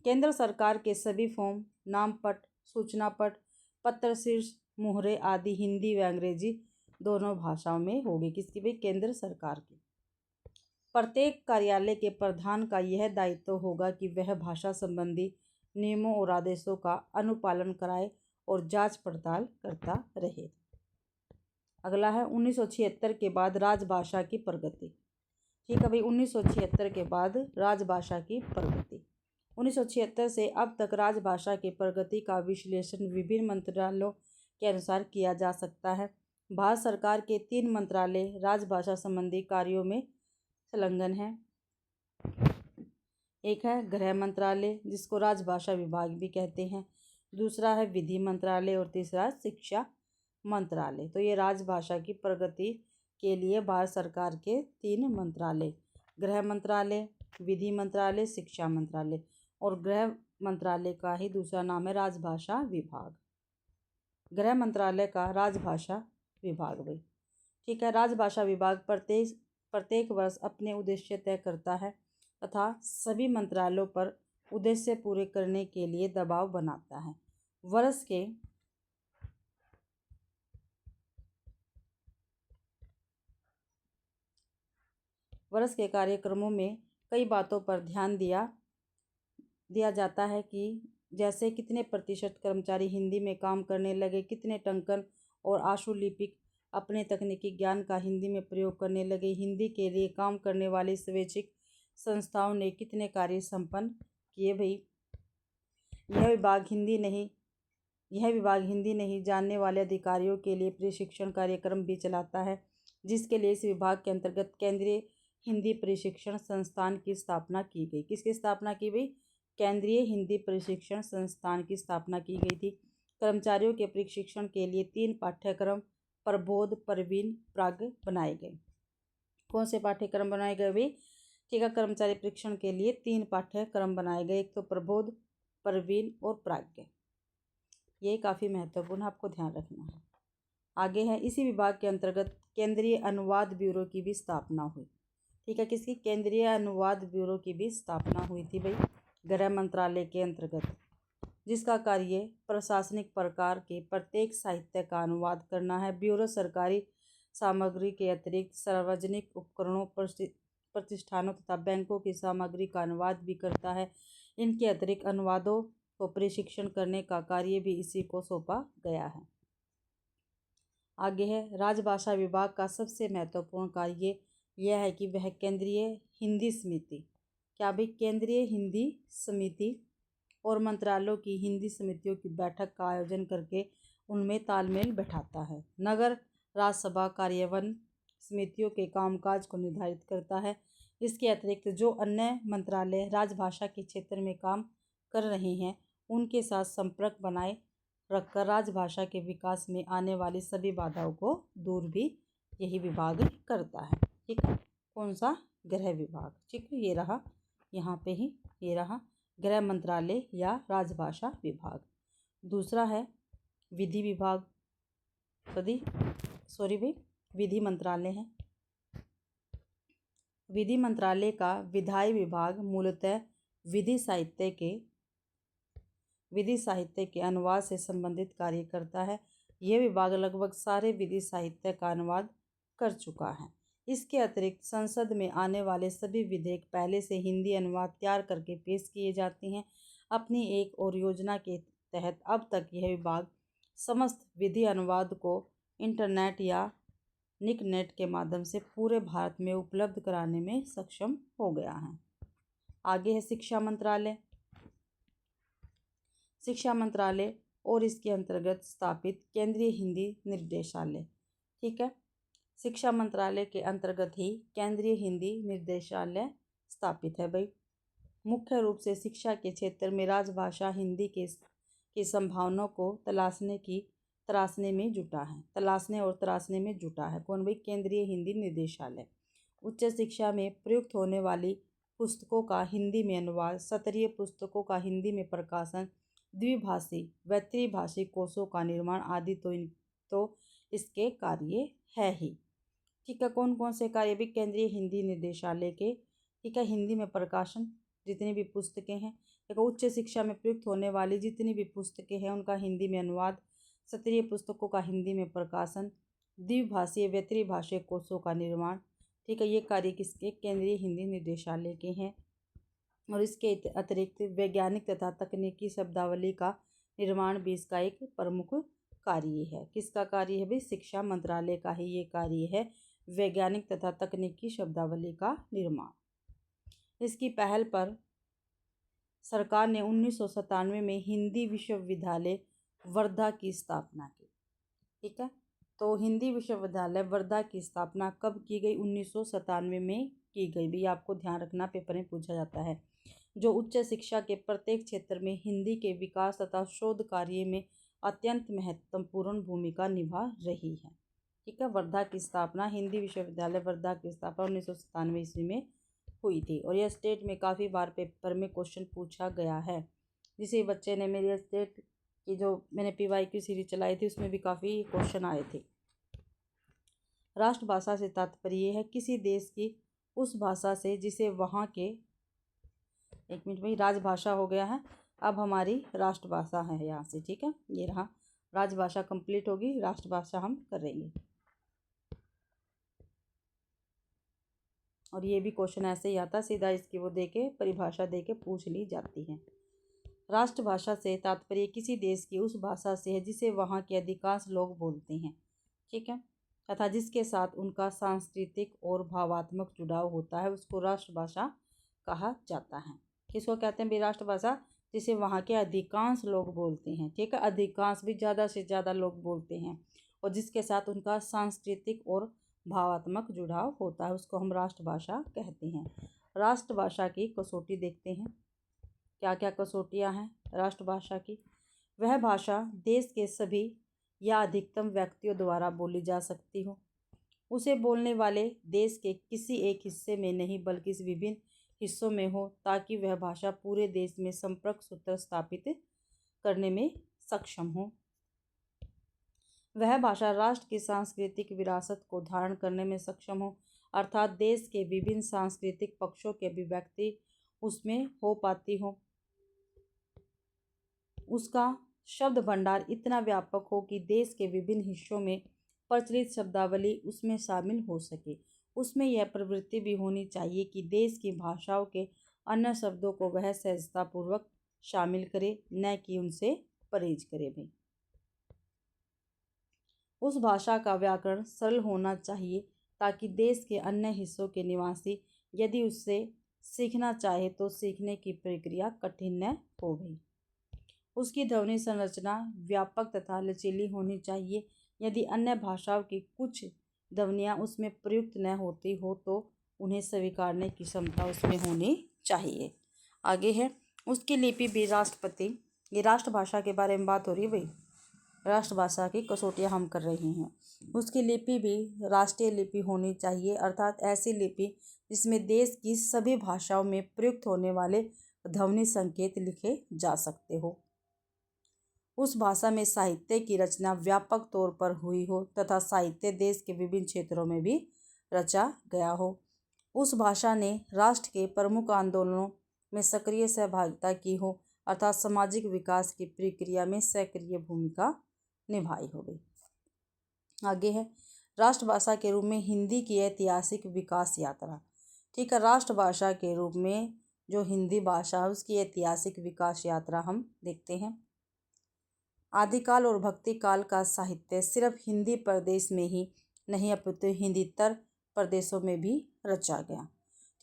केंद्र सरकार के सभी फॉर्म, नामपट, सूचना पट, पत्र शीर्ष, मुहरे आदि हिंदी व अंग्रेजी दोनों भाषाओं में होगी। किसकी भाई? केंद्र सरकार की। प्रत्येक कार्यालय के प्रधान का यह दायित्व होगा कि वह भाषा संबंधी नियमों और आदेशों का अनुपालन कराए और जांच पड़ताल करता रहे। अगला है 1976 के बाद राजभाषा की प्रगति। ठीक है भाई, 1976 के बाद राजभाषा की प्रगति। 1976 से अब तक राजभाषा की प्रगति का विश्लेषण विभिन्न मंत्रालयों के अनुसार किया जा सकता है। भारत सरकार के 3 मंत्रालय राजभाषा संबंधी कार्यों में संलग्न हैं। एक है गृह मंत्रालय, जिसको राजभाषा विभाग भी कहते हैं। दूसरा है विधि मंत्रालय और तीसरा शिक्षा मंत्रालय। तो ये राजभाषा की प्रगति के लिए भारत सरकार के 3 मंत्रालय, गृह मंत्रालय, विधि मंत्रालय, शिक्षा मंत्रालय, और गृह मंत्रालय का ही दूसरा नाम है राजभाषा विभाग। गृह मंत्रालय का राजभाषा विभाग भाई। ठीक है, राजभाषा विभाग प्रत्येक वर्ष अपने उद्देश्य तय करता है तथा सभी मंत्रालयों पर उद्देश्य पूरे करने के लिए दबाव बनाता है। वर्ष के कार्यक्रमों में कई बातों पर ध्यान दिया जाता है कि जैसे कितने प्रतिशत कर्मचारी हिंदी में काम करने लगे, कितने टंकन और आशुलिपिक अपने तकनीकी ज्ञान का हिंदी में प्रयोग करने लगे, हिंदी के लिए काम करने वाली स्वैच्छिक संस्थाओं ने कितने कार्य संपन्न किए भाई। यह विभाग हिंदी नहीं जानने वाले अधिकारियों के लिए प्रशिक्षण कार्यक्रम भी चलाता है, जिसके लिए इस विभाग के अंतर्गत केंद्रीय हिंदी प्रशिक्षण संस्थान की स्थापना की गई। किसकी स्थापना की गई? केंद्रीय हिंदी प्रशिक्षण संस्थान की स्थापना की गई थी। कर्मचारियों के प्रशिक्षण के लिए 3 पाठ्यक्रम प्रबोध, प्रवीण, प्राज्ञ बनाए गए। कौन से पाठ्यक्रम बनाए गए भाई? ठीक है, कर्मचारी प्रशिक्षण के लिए 3 पाठ्यक्रम बनाए गए। एक तो प्रबोध, प्रवीण और प्राज्ञ। ये काफ़ी महत्वपूर्ण, आपको ध्यान रखना है। आगे है इसी विभाग के अंतर्गत केंद्रीय अनुवाद ब्यूरो की भी स्थापना हुई। ठीक है, किसकी? केंद्रीय अनुवाद ब्यूरो की भी स्थापना हुई थी भाई, गृह मंत्रालय के अंतर्गत, जिसका कार्य प्रशासनिक प्रकार के प्रत्येक साहित्य का अनुवाद करना है। ब्यूरो सरकारी सामग्री के अतिरिक्त सार्वजनिक उपकरणों, प्रतिष्ठानों तथा बैंकों की सामग्री का अनुवाद भी करता है। इनके अतिरिक्त अनुवादों को प्रशिक्षण करने का कार्य भी इसी को सौंपा गया है। आगे है राजभाषा विभाग का सबसे महत्वपूर्ण कार्य यह है कि वह केंद्रीय हिंदी समिति, क्या भाई? केंद्रीय हिंदी समिति और मंत्रालयों की हिंदी समितियों की बैठक का आयोजन करके उनमें तालमेल बैठाता है। नगर राज्यसभा कार्यान्वयन समितियों के कामकाज को निर्धारित करता है। इसके अतिरिक्त जो अन्य मंत्रालय राजभाषा के क्षेत्र में काम कर रहे हैं उनके साथ संपर्क बनाए रखकर राजभाषा के विकास में आने वाली सभी बाधाओं को दूर भी यही विभाग करता है। ठीक है, कौन सा? गृह विभाग। ठीक है, ये रहा, यहाँ पे ही ये रहा गृह मंत्रालय या राजभाषा विभाग। दूसरा है विधि विभाग, विधि मंत्रालय है। विधि मंत्रालय का विधायी विभाग मूलतः विधि साहित्य के अनुवाद से संबंधित कार्य करता है। यह विभाग लगभग सारे विधि साहित्य का अनुवाद कर चुका है। इसके अतिरिक्त संसद में आने वाले सभी विधेयक पहले से हिंदी अनुवाद तैयार करके पेश किए जाते हैं। अपनी एक और योजना के तहत अब तक यह विभाग समस्त विधि अनुवाद को इंटरनेट या निकनेट के माध्यम से पूरे भारत में उपलब्ध कराने में सक्षम हो गया है। आगे है शिक्षा मंत्रालय। शिक्षा मंत्रालय और इसके अंतर्गत स्थापित केंद्रीय हिंदी निर्देशालय। ठीक है, शिक्षा मंत्रालय के अंतर्गत ही केंद्रीय हिंदी निर्देशालय स्थापित है भाई। मुख्य रूप से शिक्षा के क्षेत्र में राजभाषा हिंदी की संभावनाओं को तराशने और तराशने में जुटा है। कौन भाई? केंद्रीय हिंदी निर्देशालय। उच्च शिक्षा में प्रयुक्त होने वाली पुस्तकों का हिंदी में अनुवाद, सत्रीय पुस्तकों का हिंदी में प्रकाशन, द्विभाषी व त्रिभाषी कोशों का निर्माण आदि तो इसके कार्य है ही। ठीक है, कौन कौन से कार्य भी केंद्रीय हिंदी निर्देशालय के? ठीक है, हिंदी में प्रकाशन, जितनी भी पुस्तकें हैं। देखो, उच्च शिक्षा में प्रयुक्त होने वाली जितनी भी पुस्तकें हैं उनका हिंदी में अनुवाद, सत्रीय पुस्तकों का हिंदी में प्रकाशन, द्विभाषीय व त्रिभाषीय कोशों का निर्माण। ठीक है, ये कार्य किसके? केंद्रीय हिंदी निर्देशालय के हैं। और इसके अतिरिक्त वैज्ञानिक तथा तकनीकी शब्दावली का निर्माण भी इसका एक प्रमुख कार्य है। किसका कार्य है भाई? शिक्षा मंत्रालय का ही ये कार्य है, वैज्ञानिक तथा तकनीकी शब्दावली का निर्माण। इसकी पहल पर सरकार ने 1997 में हिंदी विश्वविद्यालय वर्धा की स्थापना की। ठीक है, तो हिंदी विश्वविद्यालय वर्धा की स्थापना कब की गई? 1997 में की गई। भी आपको ध्यान रखना, पेपर में पूछा जाता है। जो उच्च शिक्षा के प्रत्येक क्षेत्र में हिंदी के विकास तथा शोध कार्य में अत्यंत महत्वपूर्ण भूमिका निभा रही है। ठीक है, वर्धा की स्थापना, हिंदी विश्वविद्यालय वर्धा की स्थापना 1997 ईस्वी में हुई थी। और यह स्टेट में काफ़ी बार पेपर में क्वेश्चन पूछा गया है। जिसे बच्चे ने मेरी स्टेट की जो मैंने PYQ सीरीज चलाई थी उसमें भी काफ़ी क्वेश्चन आए थे। राष्ट्रभाषा से तात्पर्य है किसी देश की उस भाषा से जिसे वहाँ के, एक मिनट भाई, राजभाषा हो गया है, अब हमारी राष्ट्रभाषा है यहाँ से। ठीक है, ये रहा, राजभाषा कंप्लीट होगी, राष्ट्रभाषा हम करेंगे। और ये भी क्वेश्चन ऐसे ही आता, सीधा इसकी वो देके परिभाषा देके पूछ ली जाती है। राष्ट्रभाषा से तात्पर्य किसी देश की उस भाषा से है जिसे वहाँ के अधिकांश लोग बोलते हैं। ठीक है, तथा जिसके साथ उनका सांस्कृतिक और भावात्मक जुड़ाव होता है, उसको राष्ट्रभाषा कहा जाता है। किसको कहते हैं भाई? राष्ट्रभाषा, जिसे वहाँ के अधिकांश लोग बोलते हैं। ठीक है, अधिकांश भी ज़्यादा से ज़्यादा लोग बोलते हैं, और जिसके साथ उनका सांस्कृतिक और भावात्मक जुड़ाव होता है, उसको हम राष्ट्रभाषा कहते हैं। राष्ट्रभाषा की कसौटी देखते हैं, क्या क्या कसौटियाँ हैं राष्ट्रभाषा की। वह भाषा देश के सभी या अधिकतम व्यक्तियों द्वारा बोली जा सकती हो, उसे बोलने वाले देश के किसी एक हिस्से में नहीं बल्कि विभिन्न हिस्सों में हो, ताकि वह भाषा पूरे देश में संपर्क सूत्र स्थापित करने में सक्षम हो। वह भाषा राष्ट्र की सांस्कृतिक विरासत को धारण करने में सक्षम हो, अर्थात देश के विभिन्न सांस्कृतिक पक्षों की अभिव्यक्ति उसमें हो पाती हो। उसका शब्द भंडार इतना व्यापक हो कि देश के विभिन्न हिस्सों में प्रचलित शब्दावली उसमें शामिल हो सके। उसमें यह प्रवृत्ति भी होनी चाहिए कि देश की भाषाओं के अन्य शब्दों को वह सहजतापूर्वक शामिल करे, न कि उनसे परहेज करे भी। उस भाषा का व्याकरण सरल होना चाहिए ताकि देश के अन्य हिस्सों के निवासी यदि उससे सीखना चाहे तो सीखने की प्रक्रिया कठिन न हो भी। उसकी ध्वनि संरचना व्यापक तथा लचीली होनी चाहिए। यदि अन्य भाषाओं की कुछ ध्वनियाँ उसमें प्रयुक्त न होती हो तो उन्हें स्वीकारने की क्षमता उसमें होनी चाहिए। आगे है, उसकी लिपि भी राष्ट्रपति, ये राष्ट्रभाषा के बारे में बात हो रही है भाई, राष्ट्रभाषा की कसौटियाँ हम कर रही हैं। उसकी लिपि भी राष्ट्रीय लिपि होनी चाहिए, अर्थात ऐसी लिपि जिसमें देश की सभी भाषाओं में प्रयुक्त होने वाले ध्वनि संकेत लिखे जा सकते हो। उस भाषा में साहित्य की रचना व्यापक तौर पर हुई हो तथा साहित्य देश के विभिन्न क्षेत्रों में भी रचा गया हो। उस भाषा ने राष्ट्र के प्रमुख आंदोलनों में सक्रिय सहभागिता की हो, अर्थात सामाजिक विकास की प्रक्रिया में सक्रिय भूमिका निभाई हो गई। आगे है, राष्ट्रभाषा के रूप में हिंदी की ऐतिहासिक विकास यात्रा। ठीक है, राष्ट्रभाषा के रूप में जो हिंदी भाषा है उसकी ऐतिहासिक विकास यात्रा हम देखते हैं। आदिकाल और भक्ति काल का साहित्य सिर्फ हिंदी प्रदेश में ही नहीं अपितु हिंदीतर प्रदेशों में भी रचा गया।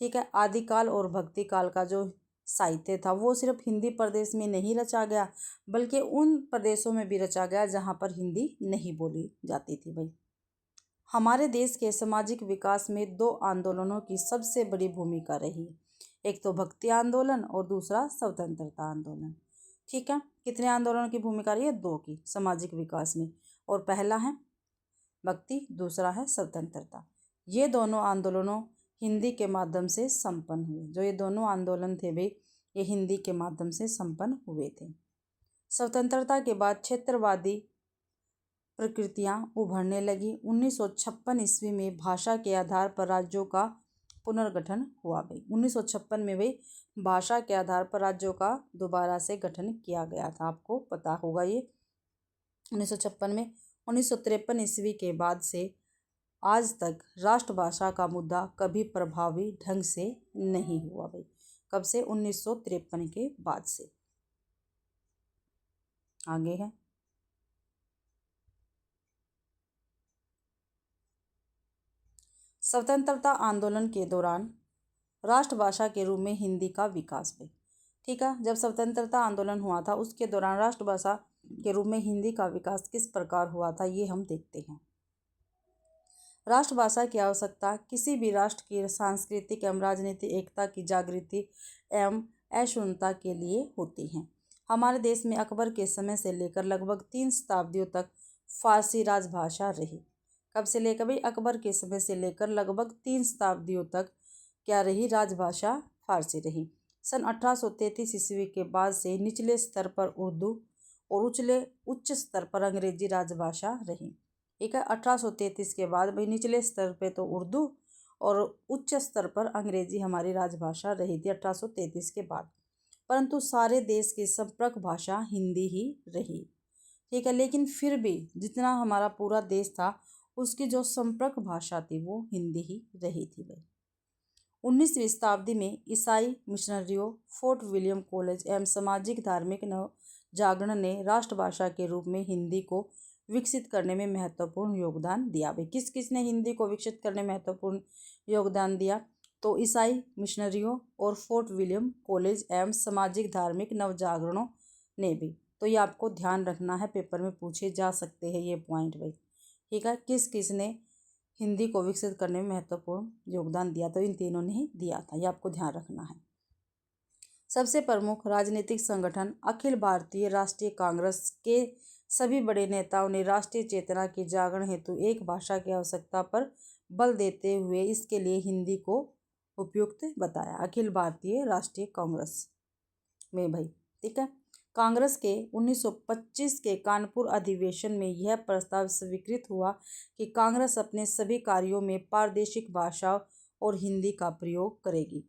ठीक है, आदिकाल और भक्ति काल का जो साहित्य था वो सिर्फ हिंदी प्रदेश में नहीं रचा गया बल्कि उन प्रदेशों में भी रचा गया जहाँ पर हिंदी नहीं बोली जाती थी भाई। हमारे देश के सामाजिक विकास में दो आंदोलनों की सबसे बड़ी भूमिका रही। एक तो भक्ति आंदोलन और दूसरा स्वतंत्रता आंदोलन। ठीक है, कितने आंदोलनों की भूमिका रही है? दो की सामाजिक विकास में। और पहला है भक्ति, दूसरा है स्वतंत्रता। ये दोनों आंदोलनों हिंदी के माध्यम से संपन्न हुए। जो ये दोनों आंदोलन थे भाई, ये हिंदी के माध्यम से संपन्न हुए थे। स्वतंत्रता के बाद क्षेत्रवादी प्रकृतियां उभरने लगी। 1956 ईस्वी में भाषा के आधार पर राज्यों का पुनर्गठन हुआ भाई। 1956 में भाई भाषा के आधार पर राज्यों का दोबारा से गठन किया गया था, आपको पता होगा ये 1956 में। 1953 ईस्वी के बाद से आज तक राष्ट्रभाषा का मुद्दा कभी प्रभावी ढंग से नहीं हुआ भाई। कब से? 1953 के बाद से। आगे है स्वतंत्रता आंदोलन के दौरान राष्ट्रभाषा के रूप में हिंदी का विकास भाई। ठीक है, जब स्वतंत्रता आंदोलन हुआ था उसके दौरान राष्ट्रभाषा के रूप में हिंदी का विकास किस प्रकार हुआ था, ये हम देखते हैं। राष्ट्रभाषा की आवश्यकता किसी भी राष्ट्र की सांस्कृतिक एवं राजनीतिक एकता की जागृति एवं अशून्यता के लिए होती है। हमारे देश में अकबर के समय से लेकर लगभग 3 शताब्दियों तक फारसी राजभाषा रही। कब से लेकर भाई? अकबर के समय से लेकर लगभग 3 शताब्दियों तक क्या रही? राजभाषा फारसी रही। सन 1833 ईस्वी के बाद से निचले स्तर पर उर्दू और उच्च स्तर पर अंग्रेजी राजभाषा रही। ठीक है, 1833 के बाद भाई निचले स्तर पे तो उर्दू और उच्च स्तर पर अंग्रेजी हमारी राजभाषा रही थी 1833 के बाद। परंतु सारे देश की संपर्क भाषा हिंदी ही रही। ठीक है, लेकिन फिर भी जितना हमारा पूरा देश था उसकी जो संपर्क भाषा थी वो हिंदी ही रही थी भाई। 19वीं शताब्दी में ईसाई मिशनरियों, फोर्ट विलियम कॉलेज एवं सामाजिक धार्मिक नव जागरण ने राष्ट्रभाषा के रूप में हिंदी को विकसित करने में महत्वपूर्ण योगदान दिया भाई। किस किस ने हिंदी को विकसित करने में महत्वपूर्ण योगदान दिया? तो ईसाई मिशनरियों और फोर्ट विलियम कॉलेज एवं सामाजिक धार्मिक नवजागरणों ने भी। तो ये आपको ध्यान रखना है, पेपर में पूछे जा सकते हैं ये पॉइंट भाई। ठीक है, किस किस ने हिंदी को विकसित करने में महत्वपूर्ण योगदान दिया? तो इन तीनों ने ही दिया था, ये आपको ध्यान रखना है। सबसे प्रमुख राजनीतिक संगठन अखिल भारतीय राष्ट्रीय कांग्रेस के सभी बड़े नेताओं ने राष्ट्रीय चेतना के जागरण हेतु एक भाषा की आवश्यकता पर बल देते हुए इसके लिए हिंदी को उपयुक्त बताया। अखिल भारतीय राष्ट्रीय कांग्रेस में भाई। ठीक है, कांग्रेस के 1925 के कानपुर अधिवेशन में यह प्रस्ताव स्वीकृत हुआ कि कांग्रेस अपने सभी कार्यों में प्रादेशिक भाषा और हिंदी का प्रयोग करेगी।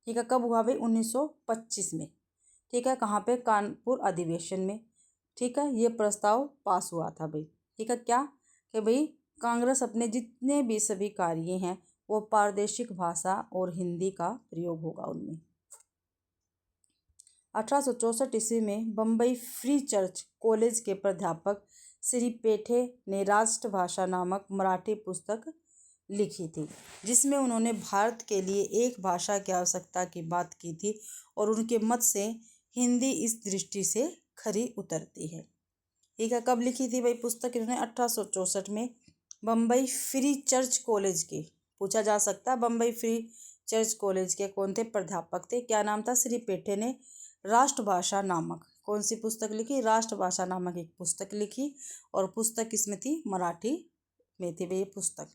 ठीक है, कब हुआ भाई? 1925 में। ठीक है, कहाँ पे? कानपुर अधिवेशन में। ठीक है, ये प्रस्ताव पास हुआ था भाई। ठीक है, क्या कि भाई कांग्रेस अपने जितने भी सभी कार्य हैं वो प्रादेशिक भाषा और हिंदी का प्रयोग होगा उनमें। 1864 ईस्वी में बम्बई फ्री चर्च कॉलेज के प्राध्यापक श्री पेठे ने राष्ट्रभाषा नामक मराठी पुस्तक लिखी थी, जिसमें उन्होंने भारत के लिए एक भाषा की आवश्यकता की बात की थी और उनके मत से हिंदी इस दृष्टि से खरी उतरती है। ठीक है, कब लिखी थी भाई पुस्तक इन्होंने? 1864 में बम्बई फ्री चर्च कॉलेज के, पूछा जा सकता है बम्बई फ्री चर्च कॉलेज के कौन थे प्राध्यापक थे? क्या नाम था? श्री पेठे ने राष्ट्रभाषा नामक कौन सी पुस्तक लिखी? राष्ट्रभाषा नामक एक पुस्तक लिखी और पुस्तक किसमें थी? मराठी में थी भाई ये पुस्तक।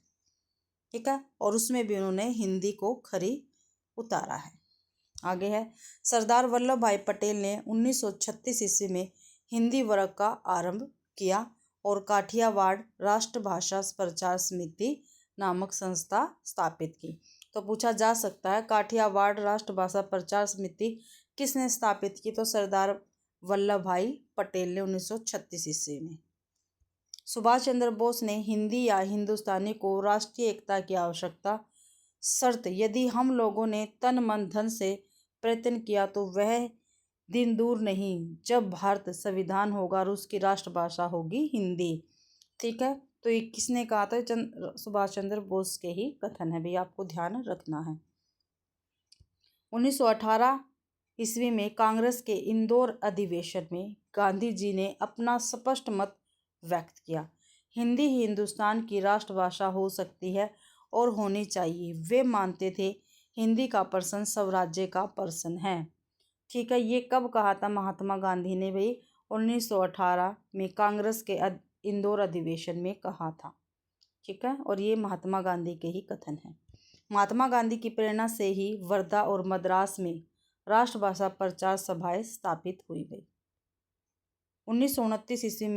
ठीक है, और उसमें भी उन्होंने हिंदी को खरी उतारा है। आगे है सरदार वल्लभ भाई पटेल ने 1936 ईस्वी में हिंदी वर्ग का आरंभ किया और काठियावाड़ राष्ट्रभाषा प्रचार समिति नामक संस्था स्थापित की। तो पूछा जा सकता है काठियावाड़ राष्ट्रभाषा प्रचार समिति किसने स्थापित की? तो सरदार वल्लभ भाई पटेल ने 1936 ईस्वी में। सुभाष चंद्र बोस ने हिंदी या हिंदुस्तानी को राष्ट्रीय एकता की आवश्यकता शर्त यदि हम लोगों ने तन मन धन से प्रयत्न किया तो वह दिन दूर नहीं जब भारत संविधान होगा और उसकी राष्ट्रभाषा होगी हिंदी। ठीक है, तो ये किसने कहा था? सुभाष चंद्र बोस के ही कथन है भाई, आपको ध्यान रखना है। 1918 ईस्वी में कांग्रेस के इंदौर अधिवेशन में गांधी जी ने अपना स्पष्ट मत व्यक्त किया। हिंदी ही हिंदुस्तान की राष्ट्रभाषा हो सकती है और होनी चाहिए। वे मानते थे हिंदी का पर्सन स्वराज्य का पर्सन है। ठीक है, ये कब कहा था महात्मा गांधी ने भाई? 1918 में कांग्रेस के इंदौर अधिवेशन में कहा था। ठीक है, और ये महात्मा गांधी के ही कथन हैं। महात्मा गांधी की प्रेरणा से ही वर्धा और मद्रास में राष्ट्रभाषा प्रचार सभाएं स्थापित हुई गई। 1929 ईस्वी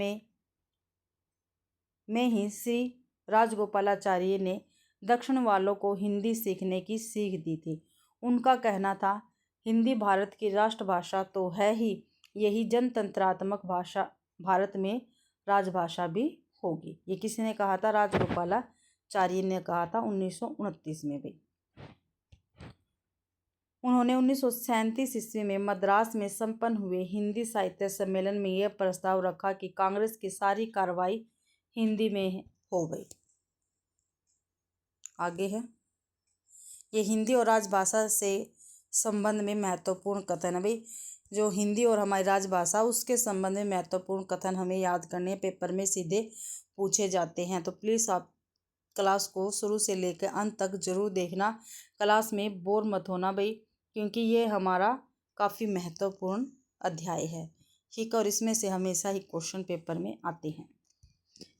में ही श्री राजगोपालाचार्य ने दक्षिण वालों को हिंदी सीखने की सीख दी थी। उनका कहना था, हिंदी भारत की राष्ट्रभाषा तो है ही, यही जनतंत्रात्मक भाषा भारत में राजभाषा भी होगी। ये किसने कहा था? राजगोपालाचार्य ने कहा था 1929 में भी। उन्होंने 1937 ईस्वी में मद्रास में संपन्न हुए हिंदी साहित्य सम्मेलन में यह प्रस्ताव रखा कि कांग्रेस की सारी कार्रवाई हिंदी में हो गई। आगे है, ये हिंदी और राजभाषा से संबंध में महत्वपूर्ण कथन है भाई। जो हिंदी और हमारी राजभाषा, उसके संबंध में महत्वपूर्ण कथन हमें याद करने, पेपर में सीधे पूछे जाते हैं। तो प्लीज़ आप क्लास को शुरू से लेकर अंत तक जरूर देखना। क्लास में बोर मत होना भाई, क्योंकि ये हमारा काफ़ी महत्वपूर्ण अध्याय है। ठीक है, और इसमें से हमेशा ही क्वेश्चन पेपर में आते हैं।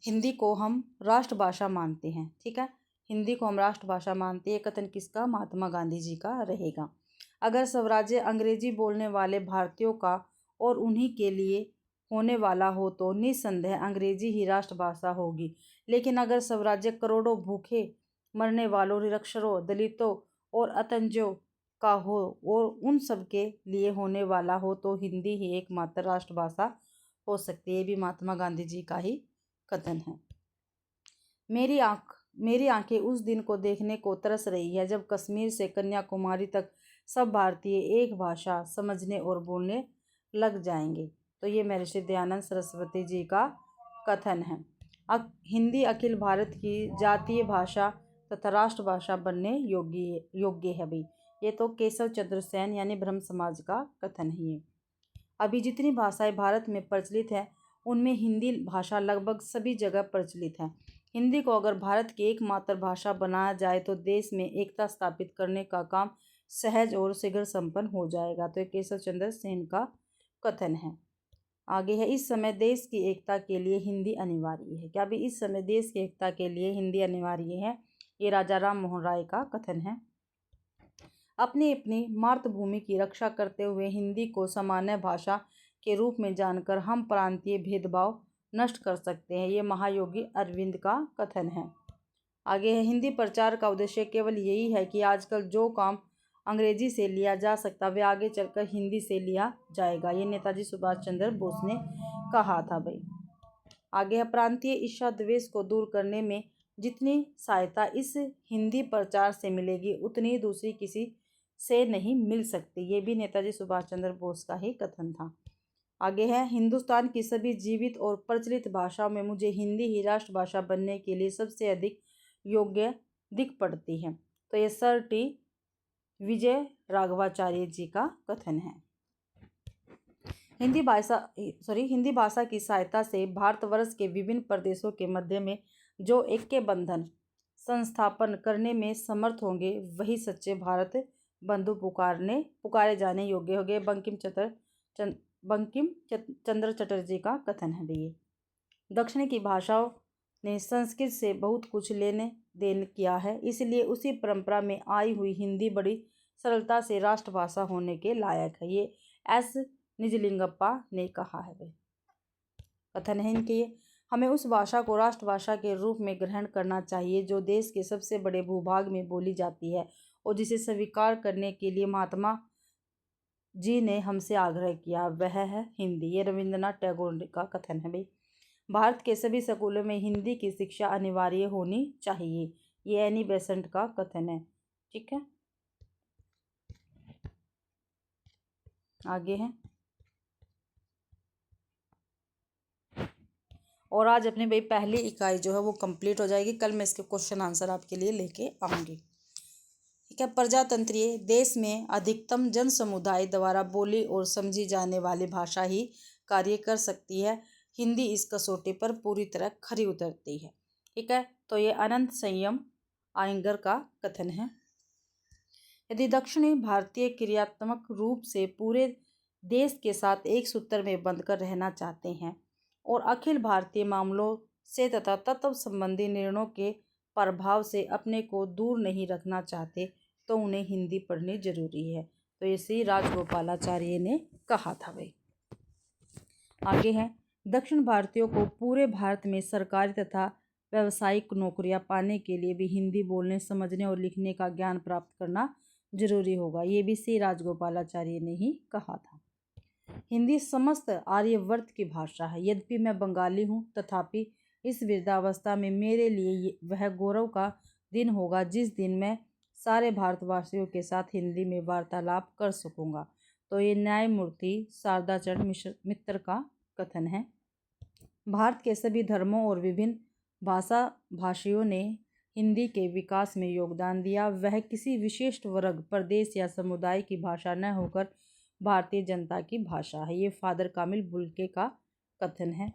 हिंदी को हम राष्ट्रभाषा मानते हैं। ठीक है, हिंदी को हम राष्ट्रभाषा मानते हैं। कथन किसका? महात्मा गांधी जी का रहेगा। अगर स्वराज्य अंग्रेजी बोलने वाले भारतीयों का और उन्हीं के लिए होने वाला हो तो निस्संदेह अंग्रेजी ही राष्ट्रभाषा होगी। लेकिन अगर स्वराज्य करोड़ों भूखे मरने वालों, निरक्षरों, दलितों और अतंजों का हो और उन सब के लिए होने वाला हो तो हिंदी ही एकमात्र राष्ट्रभाषा हो सकती है। ये भी महात्मा गांधी जी का ही कथन है। मेरी आंखें उस दिन को देखने को तरस रही है जब कश्मीर से कन्याकुमारी तक सब भारतीय एक भाषा समझने और बोलने लग जाएंगे। तो ये महर्षि दयानंद सरस्वती जी का कथन है। हिंदी अखिल भारत की जातीय भाषा तथा राष्ट्रभाषा बनने योग्य है भाई। ये तो केशव चंद्र सेन यानी ब्रह्म समाज का कथन ही है। अभी जितनी भाषाएं भारत में प्रचलित है उनमें हिंदी भाषा लगभग सभी जगह प्रचलित है। हिंदी को अगर भारत की एकमात्र भाषा बनाया जाए तो देश में एकता स्थापित करने का काम सहज और शीघ्र संपन्न हो जाएगा। तो केशव चंद्र सेन का कथन है। आगे है, इस समय देश की एकता के लिए हिंदी अनिवार्य है। क्या भी इस समय देश की एकता के लिए हिंदी अनिवार्य है? ये राजा राम मोहन राय का कथन है। अपनी अपनी मातृभूमि की रक्षा करते हुए हिंदी को सामान्य भाषा के रूप में जानकर हम प्रांतीय भेदभाव नष्ट कर सकते हैं। ये महायोगी अरविंद का कथन है। आगे है, हिंदी प्रचार का उद्देश्य केवल यही है कि आजकल जो काम अंग्रेजी से लिया जा सकता वे आगे चलकर हिंदी से लिया जाएगा। ये नेताजी सुभाष चंद्र बोस ने कहा था भाई। आगे है, प्रांतीय ईर्ष्या द्वेष को दूर करने में जितनी सहायता इस हिंदी प्रचार से मिलेगी उतनी दूसरी किसी से नहीं मिल सकती। ये भी नेताजी सुभाष चंद्र बोस का ही कथन था। आगे है, हिंदुस्तान की सभी जीवित और प्रचलित भाषाओं में मुझे हिंदी ही राष्ट्रभाषा बनने के लिए सबसे अधिक योग्य दिख पड़ती है। तो ये सर टी विजय राघवाचार्य जी का कथन है। हिंदी भाषा की सहायता से भारतवर्ष के विभिन्न प्रदेशों के मध्य में जो ऐक्य बंधन संस्थापन करने में समर्थ होंगे वही सच्चे भारत बंधु पुकारे जाने योग्य होंगे। बंकिम चंद्र चटर्जी का कथन है भैया। दक्षिण की भाषाओं ने संस्कृत से बहुत कुछ लेने देन किया है, इसलिए उसी परंपरा में आई हुई हिंदी बड़ी सरलता से राष्ट्रभाषा होने के लायक है। ये एस निजलिंगप्पा ने कहा है भाई। कथन है इनके, हमें उस भाषा को राष्ट्रभाषा के रूप में ग्रहण करना चाहिए जो देश के सबसे बड़े भूभाग में बोली जाती है और जिसे स्वीकार करने के लिए महात्मा जी ने हमसे आग्रह किया, वह है हिंदी। ये रविंद्रनाथ टैगोर का कथन है भाई। भारत के सभी स्कूलों में हिंदी की शिक्षा अनिवार्य होनी चाहिए। ये एनी बेसेंट का कथन है। ठीक है, आगे है, और आज अपनी भाई पहली इकाई जो है वो कंप्लीट हो जाएगी। कल मैं इसके क्वेश्चन आंसर आपके लिए लेके आऊँगी। ठीक है, प्रजातंत्रीय देश में अधिकतम जन समुदाय द्वारा बोली और समझी जाने वाली भाषा ही कार्य कर सकती है। हिंदी इस कसौटी पर पूरी तरह खरी उतरती है। ठीक है, तो ये अनंत संयम आयंगर का कथन है। यदि दक्षिणी भारतीय क्रियात्मक रूप से पूरे देश के साथ एक सूत्र में बंधकर रहना चाहते हैं और अखिल भारतीय मामलों से तथा तत्व संबंधी निर्णयों के प्रभाव से अपने को दूर नहीं रखना चाहते, तो उन्हें हिंदी पढ़नी जरूरी है। तो ये श्री राजगोपालाचार्य ने कहा था भाई। आगे है, दक्षिण भारतीयों को पूरे भारत में सरकारी तथा व्यावसायिक नौकरियां पाने के लिए भी हिंदी बोलने, समझने और लिखने का ज्ञान प्राप्त करना जरूरी होगा। ये भी श्री राजगोपालाचार्य ने ही कहा था। हिंदी समस्त आर्यवर्त की भाषा है। यद्यपि मैं बंगाली हूँ, तथापि इस वृद्धावस्था में मेरे लिए वह गौरव का दिन होगा जिस दिन मैं सारे भारतवासियों के साथ हिंदी में वार्तालाप कर सकूंगा। तो ये न्यायमूर्ति शारदाचरण मित्र का कथन है। भारत के सभी धर्मों और विभिन्न भाषियों ने हिंदी के विकास में योगदान दिया। वह किसी विशिष्ट वर्ग, प्रदेश या समुदाय की भाषा न होकर भारतीय जनता की भाषा है। ये फादर कामिल बुल्के का कथन है।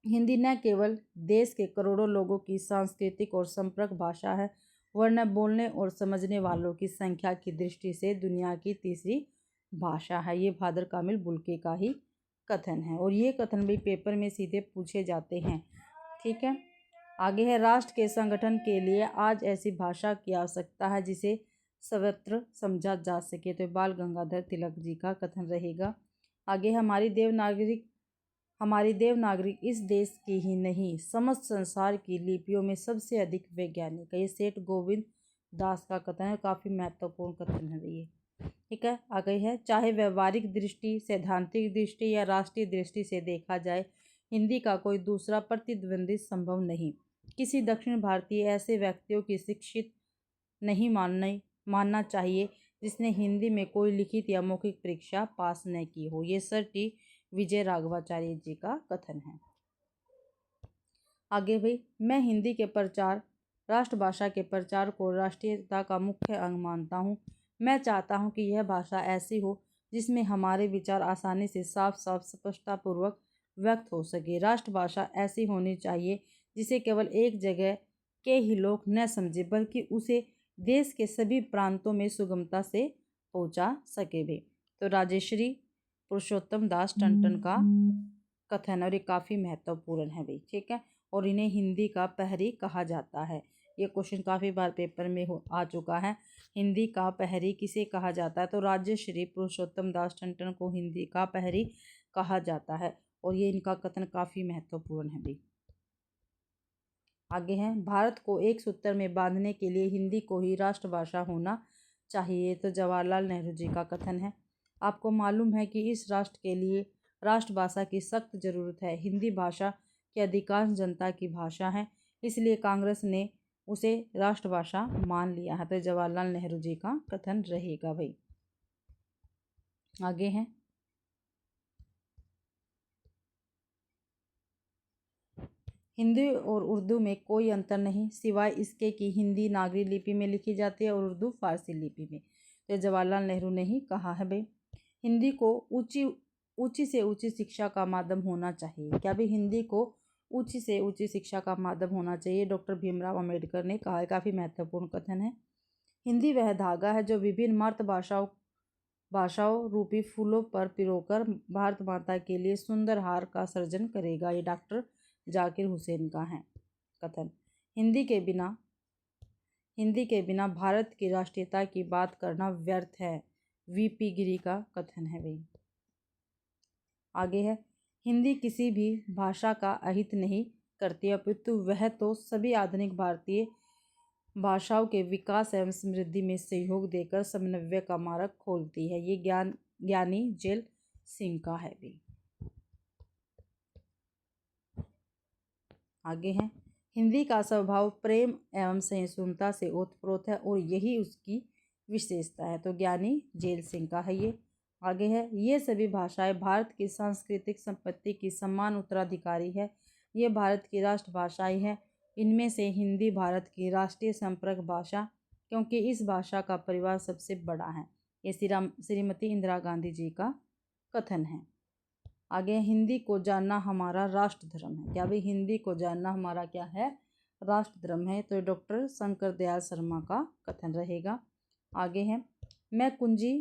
हिंदी न केवल देश के करोड़ों लोगों की सांस्कृतिक और संपर्क भाषा है, वरन बोलने और समझने वालों की संख्या की दृष्टि से दुनिया की तीसरी भाषा है। ये फादर कामिल बुल्के का ही कथन है और ये कथन भी पेपर में सीधे पूछे जाते हैं। ठीक है, आगे है, राष्ट्र के संगठन के लिए आज ऐसी भाषा की आवश्यकता है जिसे सर्वत्र समझा जा सके। तो बाल गंगाधर तिलक जी का कथन रहेगा। आगे, हमारी देवनागरी इस देश की ही नहीं समस्त संसार की लिपियों में सबसे अधिक वैज्ञानिक है। ये सेठ गोविंद दास का कथन है, काफ़ी महत्वपूर्ण कथन है ये। ठीक है, आगे है, चाहे व्यवहारिक दृष्टि, सैद्धांतिक दृष्टि या राष्ट्रीय दृष्टि से देखा जाए, हिंदी का कोई दूसरा प्रतिद्वंदी संभव नहीं। किसी दक्षिण भारतीय ऐसे व्यक्तियों की शिक्षित नहीं मानना चाहिए जिसने हिंदी में कोई लिखित या मौखिक परीक्षा पास न की हो। ये सर टी विजय राघवाचार्य जी का कथन है। आगे भाई, मैं हिंदी के प्रचार, राष्ट्रभाषा के प्रचार को राष्ट्रीयता का मुख्य अंग मानता हूँ। मैं चाहता हूँ कि यह भाषा ऐसी हो जिसमें हमारे विचार आसानी से साफ साफ स्पष्टतापूर्वक व्यक्त हो सके। राष्ट्रभाषा ऐसी होनी चाहिए जिसे केवल एक जगह के ही लोग न समझे, बल्कि उसे देश के सभी प्रांतों में सुगमता से पहुंचा सके भी। तो राजेश्री पुरुषोत्तम दास टंडन का कथन और ये काफ़ी महत्वपूर्ण है भाई। ठीक है, और इन्हें हिंदी का प्रहरी कहा जाता है। ये क्वेश्चन काफ़ी बार पेपर में आ चुका है। हिंदी का प्रहरी किसे कहा जाता है? तो राजश्री पुरुषोत्तम दास टंडन को हिंदी का प्रहरी कहा जाता है और ये इनका कथन काफ़ी महत्वपूर्ण है भाई। आगे है, भारत को एक सूत्र में बांधने के लिए हिंदी को ही राष्ट्रभाषा होना चाहिए। तो जवाहरलाल नेहरू जी का कथन है। आपको मालूम है कि इस राष्ट्र के लिए राष्ट्रभाषा की सख्त ज़रूरत है। हिंदी भाषा की अधिकांश जनता की भाषा है, इसलिए कांग्रेस ने उसे राष्ट्रभाषा मान लिया है। तो जवाहरलाल नेहरू जी का कथन रहेगा भाई। आगे है, हिंदी और उर्दू में कोई अंतर नहीं, सिवाय इसके कि हिंदी नागरी लिपि में लिखी जाती है और उर्दू फारसी लिपि में। तो जवाहरलाल नेहरू ने ही कहा है भाई। हिंदी को ऊंची से ऊंची शिक्षा का माध्यम होना चाहिए। क्या भी हिंदी को ऊंची से ऊंची शिक्षा का माध्यम होना चाहिए, डॉक्टर भीमराव अंबेडकर ने कहा है। काफ़ी महत्वपूर्ण कथन है। हिंदी वह धागा है जो विभिन्न मातृ भाषाओं रूपी फूलों पर पिरोकर भारत माता के लिए सुंदर हार का सर्जन करेगा। ये डॉक्टर जाकिर हुसैन का है कथन। हिंदी के बिना भारत की राष्ट्रीयता की बात करना व्यर्थ है। वीपी गिरी का कथन है भाई। आगे है, हिंदी किसी भी भाषा का अहित नहीं करती, अपितु वह तो सभी आधुनिक भारतीय भाषाओं के विकास एवं समृद्धि में सहयोग देकर समन्वय का मार्ग खोलती है। ये ज्ञानी जेल सिंह का है भी। आगे है, हिंदी का स्वभाव प्रेम एवं सहिष्णुता से ओतप्रोत है और यही उसकी विशेषता है। तो ज्ञानी जेल सिंह का है ये। आगे है, ये सभी भाषाएं भारत की सांस्कृतिक संपत्ति की समान उत्तराधिकारी है। ये भारत की राष्ट्रभाषाएं हैं। इनमें से हिंदी भारत की राष्ट्रीय संपर्क भाषा, क्योंकि इस भाषा का परिवार सबसे बड़ा है। ये श्रीमती इंदिरा गांधी जी का कथन है। आगे हिंदी को जानना हमारा राष्ट्र धर्म है। क्या भाई, हिंदी को जानना हमारा क्या है, राष्ट्र धर्म है। तो डॉक्टर शंकर दयाल शर्मा का कथन रहेगा। आगे है, मैं कुंजी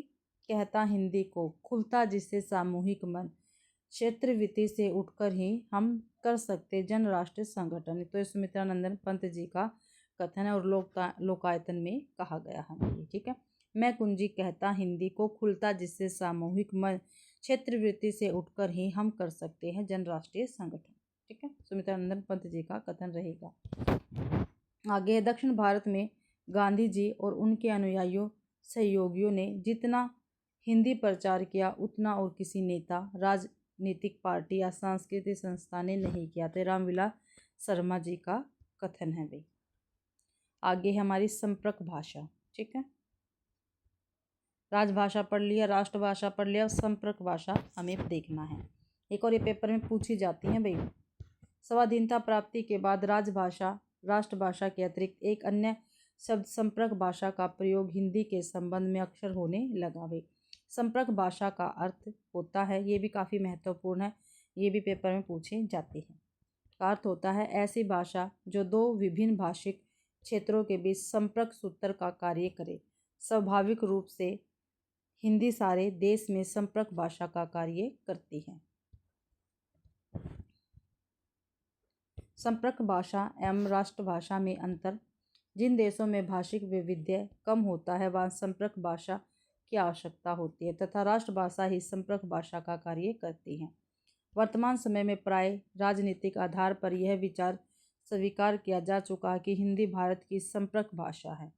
कहता हिंदी को, खुलता जिससे सामूहिक मन, क्षेत्रवृत्ति से उठकर ही हम कर सकते जन राष्ट्रीय संगठन। तो ये सुमित्रानंदन पंत जी का कथन है और लोकायतन में कहा गया है। ठीक है, मैं कुंजी कहता हिंदी को, खुलता जिससे सामूहिक मन, क्षेत्रवृत्ति से उठकर ही हम कर सकते हैं जन राष्ट्रीय संगठन। ठीक है, सुमित्रानंदन पंत जी का कथन रहेगा। आगे, दक्षिण भारत में गांधी जी और उनके अनुयायियों सहयोगियों ने जितना हिंदी प्रचार किया उतना और किसी नेता, राजनीतिक पार्टी या सांस्कृतिक संस्था ने नहीं किया। तो रामविलास शर्मा जी का कथन है भाई। आगे है हमारी संपर्क भाषा। ठीक है, राजभाषा पढ़ लिया, राष्ट्रभाषा पढ़ लिया, संपर्क भाषा हमें देखना है। एक और ये पेपर में पूछी जाती है भाई। स्वाधीनता प्राप्ति के बाद राजभाषा राष्ट्रभाषा के अतिरिक्त एक अन्य शब्द संपर्क भाषा का प्रयोग हिंदी के संबंध में अक्सर होने लगा भाई। संपर्क भाषा का अर्थ होता है, ये भी काफ़ी महत्वपूर्ण है, ये भी पेपर में पूछे जाते हैं। का अर्थ होता है ऐसी भाषा जो दो विभिन्न भाषिक क्षेत्रों के बीच संपर्क सूत्र का कार्य करे। स्वाभाविक रूप से हिंदी सारे देश में संपर्क भाषा का कार्य करती है। संपर्क भाषा एवं राष्ट्रभाषा में अंतर। जिन देशों में भाषिक वैविध्य कम होता है वहाँ संपर्क भाषा की आवश्यकता होती है तथा राष्ट्रभाषा ही संपर्क भाषा का कार्य करती है। वर्तमान समय में प्राय राजनीतिक आधार पर यह विचार स्वीकार किया जा चुका है कि हिंदी भारत की संपर्क भाषा है।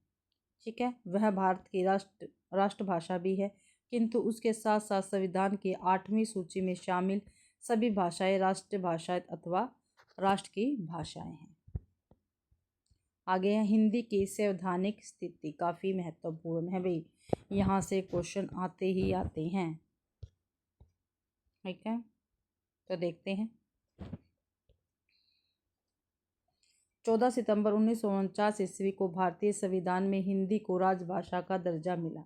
ठीक है, वह भारत की राष्ट्रभाषा भी है, किंतु उसके साथ साथ संविधान की 8वीं सूची में शामिल सभी भाषाएं राष्ट्रीय भाषाएं अथवा राष्ट्र की भाषाएं हैं। आगे है हिंदी की संवैधानिक स्थिति, काफ़ी महत्वपूर्ण है भाई, यहाँ से क्वेश्चन आते ही आते हैं। ठीक है, तो देखते हैं। 14 सितंबर 1949 ईस्वी को भारतीय संविधान में हिंदी को राजभाषा का दर्जा मिला।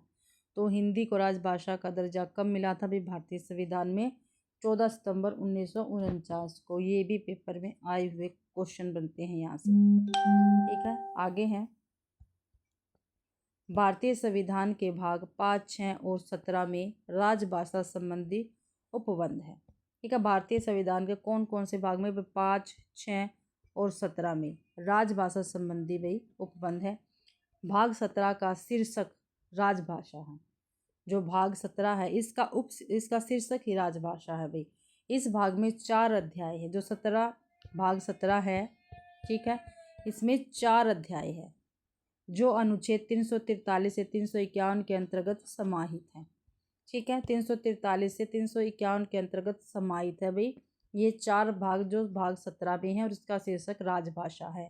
तो हिंदी को राजभाषा का दर्जा कब मिला था भाई? भारतीय संविधान में 14 सितंबर 1949 को। ये भी पेपर में आए हुए क्वेश्चन बनते हैं यहाँ से। ठीक है, आगे है भारतीय संविधान के भाग 5, 6 और 17 में राजभाषा संबंधी उपबंध है। ठीक है, भारतीय संविधान के कौन कौन से भाग में? 5, 6 और 17 में राजभाषा संबंधी भाई उपबंध है। भाग 17 का शीर्षक राजभाषा है। जो भाग 17 है इसका शीर्षक ही राजभाषा है भाई। इस भाग में 4 अध्याय है। जो भाग 17 है, ठीक है, इसमें 4 अध्याय है जो अनुच्छेद 343 से 351 के अंतर्गत समाहित है। ठीक है, 343 से 351 के अंतर्गत समाहित है भाई ये 4 भाग जो भाग 17 में है और इसका शीर्षक राजभाषा है।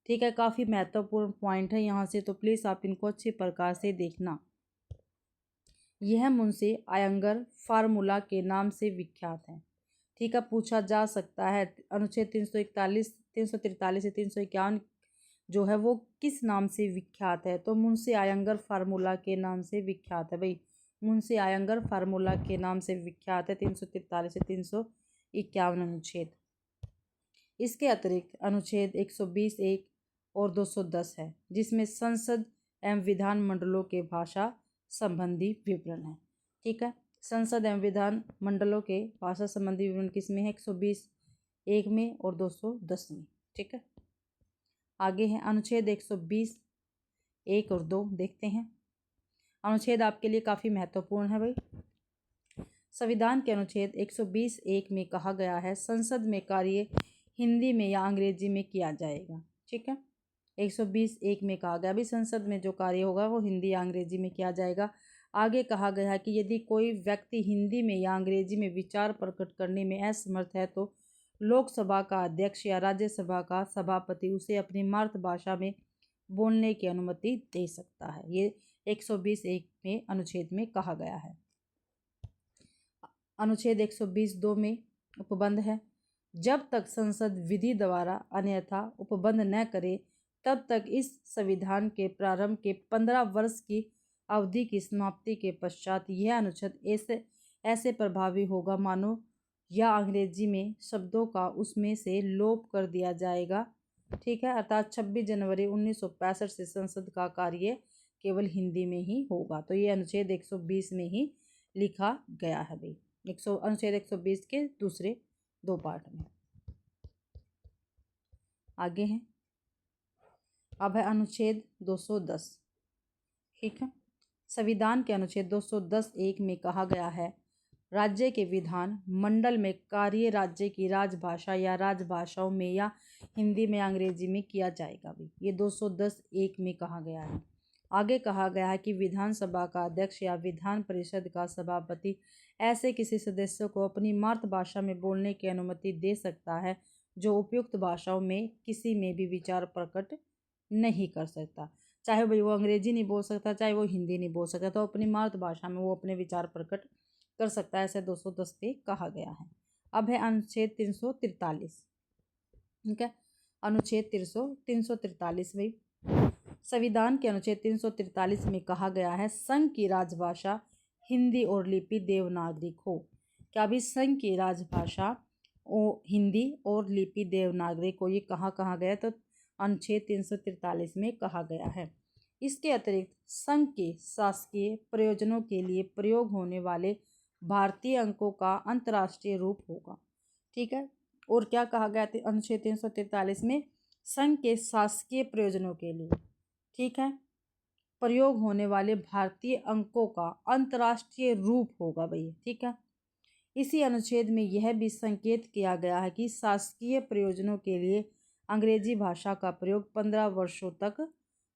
ठीक है, काफ़ी महत्वपूर्ण पॉइंट है यहाँ से, तो प्लीज़ आप इनको अच्छे प्रकार से देखना। यह मुंशी आयंगर फार्मूला के नाम से विख्यात है। ठीक है, पूछा जा सकता है अनुच्छेद 343 से 351 जो है वो किस नाम से विख्यात है? तो मुंशी आयंगर फार्मूला के नाम से विख्यात है भाई। मुंशी आयंगर फार्मूला के नाम से विख्यात है 343 से 351 अनुच्छेद। इसके अतिरिक्त अनुच्छेद 120(1) और 210 है जिसमें संसद एवं विधान मंडलों के भाषा संबंधी विवरण है। ठीक है, संसद एवं विधान मंडलों के भाषा संबंधी विवरण किसमें है? 120(1) में और 210 में। ठीक है, आगे है अनुच्छेद 120(1) और 2 देखते हैं। अनुच्छेद आपके लिए काफ़ी महत्वपूर्ण है भाई। संविधान के अनुच्छेद 120(1) में कहा गया है संसद में कार्य हिंदी में या अंग्रेजी में किया जाएगा। ठीक है, 120(1) में कहा गया भाई संसद में जो कार्य होगा वो हिंदी या अंग्रेजी में किया जाएगा। आगे कहा गया है कि यदि कोई व्यक्ति हिंदी में या अंग्रेजी में विचार प्रकट करने में असमर्थ है तो लोकसभा का अध्यक्ष या राज्यसभा का सभापति उसे अपनी मातृभाषा में बोलने की अनुमति दे सकता है। ये 120(1) में अनुच्छेद में कहा गया है। अनुच्छेद 120(2) में उपबंध है, जब तक संसद विधि द्वारा अन्यथा उपबंध न करे तब तक इस संविधान के प्रारंभ के 15 वर्ष की अवधि की समाप्ति के पश्चात यह अनुच्छेद ऐसे प्रभावी होगा मानो या अंग्रेजी में शब्दों का उसमें से लोप कर दिया जाएगा। ठीक है, अर्थात 26 जनवरी 1965 से संसद का कार्य केवल हिंदी में ही होगा। तो ये अनुच्छेद 120 में ही लिखा गया है भाई, अनुच्छेद 120 के दूसरे 2 पार्ट में। आगे हैं, अब है अनुच्छेद 210। ठीक है, संविधान के अनुच्छेद 210(1) में कहा गया है, राज्य के विधान मंडल में कार्य राज्य की राजभाषा या राजभाषाओं में या हिंदी में अंग्रेजी में किया जाएगा भी। ये 210(1) में कहा गया है। आगे कहा गया है कि विधानसभा का अध्यक्ष या विधान परिषद का सभापति ऐसे किसी सदस्य को अपनी मातृभाषा में बोलने की अनुमति दे सकता है जो उपयुक्त भाषाओं में किसी में भी विचार प्रकट नहीं कर सकता। चाहे भाई वो अंग्रेजी नहीं बोल सकता, चाहे वो हिंदी नहीं बोल सकता, तो अपनी मातृभाषा में वो अपने विचार प्रकट कर सकता है, ऐसे 210 पे कहा गया है। अब है अनुच्छेद 343। ठीक है, अनुच्छेद 343 में संविधान के अनुच्छेद 343 में कहा गया है, संघ की राजभाषा हिंदी और लिपि देवनागरिक हो। क्या भी संघ की राजभाषा हिंदी और लिपि देवनागरिक हो, ये कहाँ गया, तो अनुच्छेद 343 में कहा गया है। इसके अतिरिक्त संघ के शासकीय प्रयोजनों के लिए प्रयोग होने वाले भारतीय अंकों का अंतर्राष्ट्रीय रूप होगा। ठीक है, और क्या कहा गया था अनुच्छेद 343 में, संघ के शासकीय प्रयोजनों के लिए, ठीक है, प्रयोग होने वाले भारतीय अंकों का अंतर्राष्ट्रीय रूप होगा भाई। ठीक है, इसी अनुच्छेद में यह भी संकेत किया गया है कि शासकीय प्रयोजनों के लिए अंग्रेजी भाषा का प्रयोग 15 वर्षों तक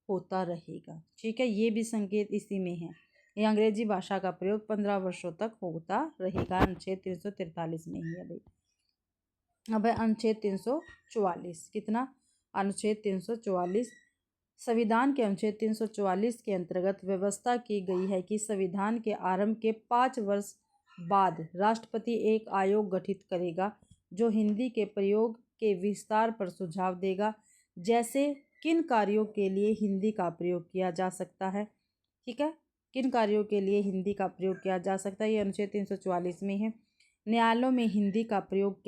होता रहेगा। ठीक है, ये भी संकेत इसी में है, ये अंग्रेजी भाषा का प्रयोग 15 वर्षों तक होता रहेगा, अनुच्छेद 343 में ही है भाई। अब है अनुच्छेद 344। कितना, अनुच्छेद 344। संविधान के अनुच्छेद 344 के अंतर्गत व्यवस्था की गई है कि संविधान के आरंभ के 5 वर्ष बाद राष्ट्रपति एक आयोग गठित करेगा जो हिंदी के प्रयोग के विस्तार पर सुझाव देगा, जैसे किन कार्यों के लिए हिंदी का प्रयोग किया जा सकता है। ठीक है, किन कार्यों के लिए हिंदी का प्रयोग किया जा सकता है, ये अनुच्छेद 344 में है। न्यायालयों में हिंदी का प्रयोग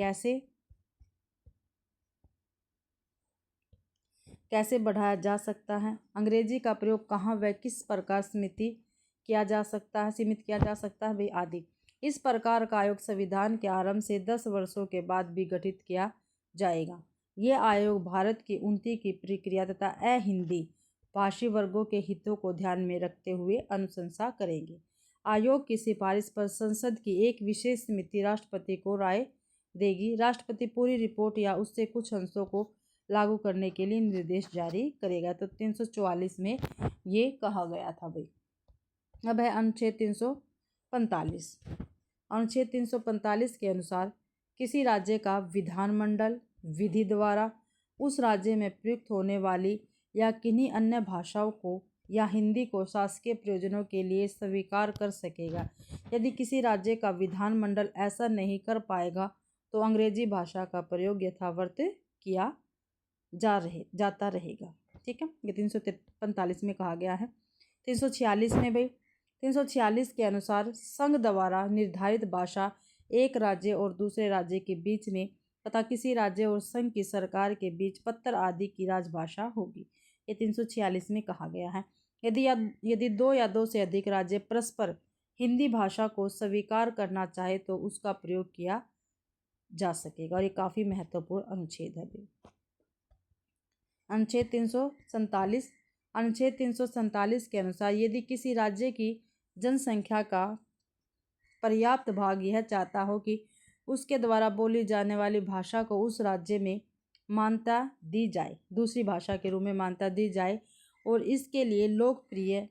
कैसे बढ़ाया जा सकता है, अंग्रेजी का प्रयोग कहाँ व किस प्रकार सीमित किया जा सकता है भाई, आदि। इस प्रकार का आयोग संविधान के आरंभ से 10 वर्षों के बाद भी गठित किया जाएगा। ये आयोग भारत की उन्नति की प्रक्रिया तथा अहिंदी भाषी वर्गों के हितों को ध्यान में रखते हुए अनुशंसा करेंगे। आयोग की सिफारिश पर संसद की एक विशेष समिति राष्ट्रपति को राय देगी। राष्ट्रपति पूरी रिपोर्ट या उससे कुछ अंशों को लागू करने के लिए निर्देश जारी करेगा। तो 344 में ये कहा गया था भाई। अब है अनुच्छेद 345। अनुच्छेद 345 के अनुसार किसी राज्य का विधानमंडल विधि द्वारा उस राज्य में प्रयुक्त होने वाली या किन्हीं अन्य भाषाओं को या हिंदी को शासकीय प्रयोजनों के लिए स्वीकार कर सकेगा। यदि किसी राज्य का विधानमंडल ऐसा नहीं कर तो अंग्रेजी भाषा का प्रयोग यथावत किया जाता रहेगा। ठीक है, ये 345 में कहा गया है। 346 में भाई, 346 के अनुसार संघ द्वारा निर्धारित भाषा एक राज्य और दूसरे राज्य के बीच में तथा किसी राज्य और संघ की सरकार के बीच पत्र आदि की राजभाषा होगी। ये 346 में कहा गया है। यदि 2 या 2 से अधिक राज्य परस्पर हिंदी भाषा को स्वीकार करना चाहे तो उसका प्रयोग किया जा सकेगा, और ये काफ़ी महत्वपूर्ण अनुच्छेद है। अनुच्छेद 347। अनुच्छेद 347 के अनुसार यदि किसी राज्य की जनसंख्या का पर्याप्त भाग यह चाहता हो कि उसके द्वारा बोली जाने वाली भाषा को उस राज्य में मान्यता दी जाए, दूसरी भाषा के रूप में मान्यता दी जाए, और इसके लिए लोकप्रिय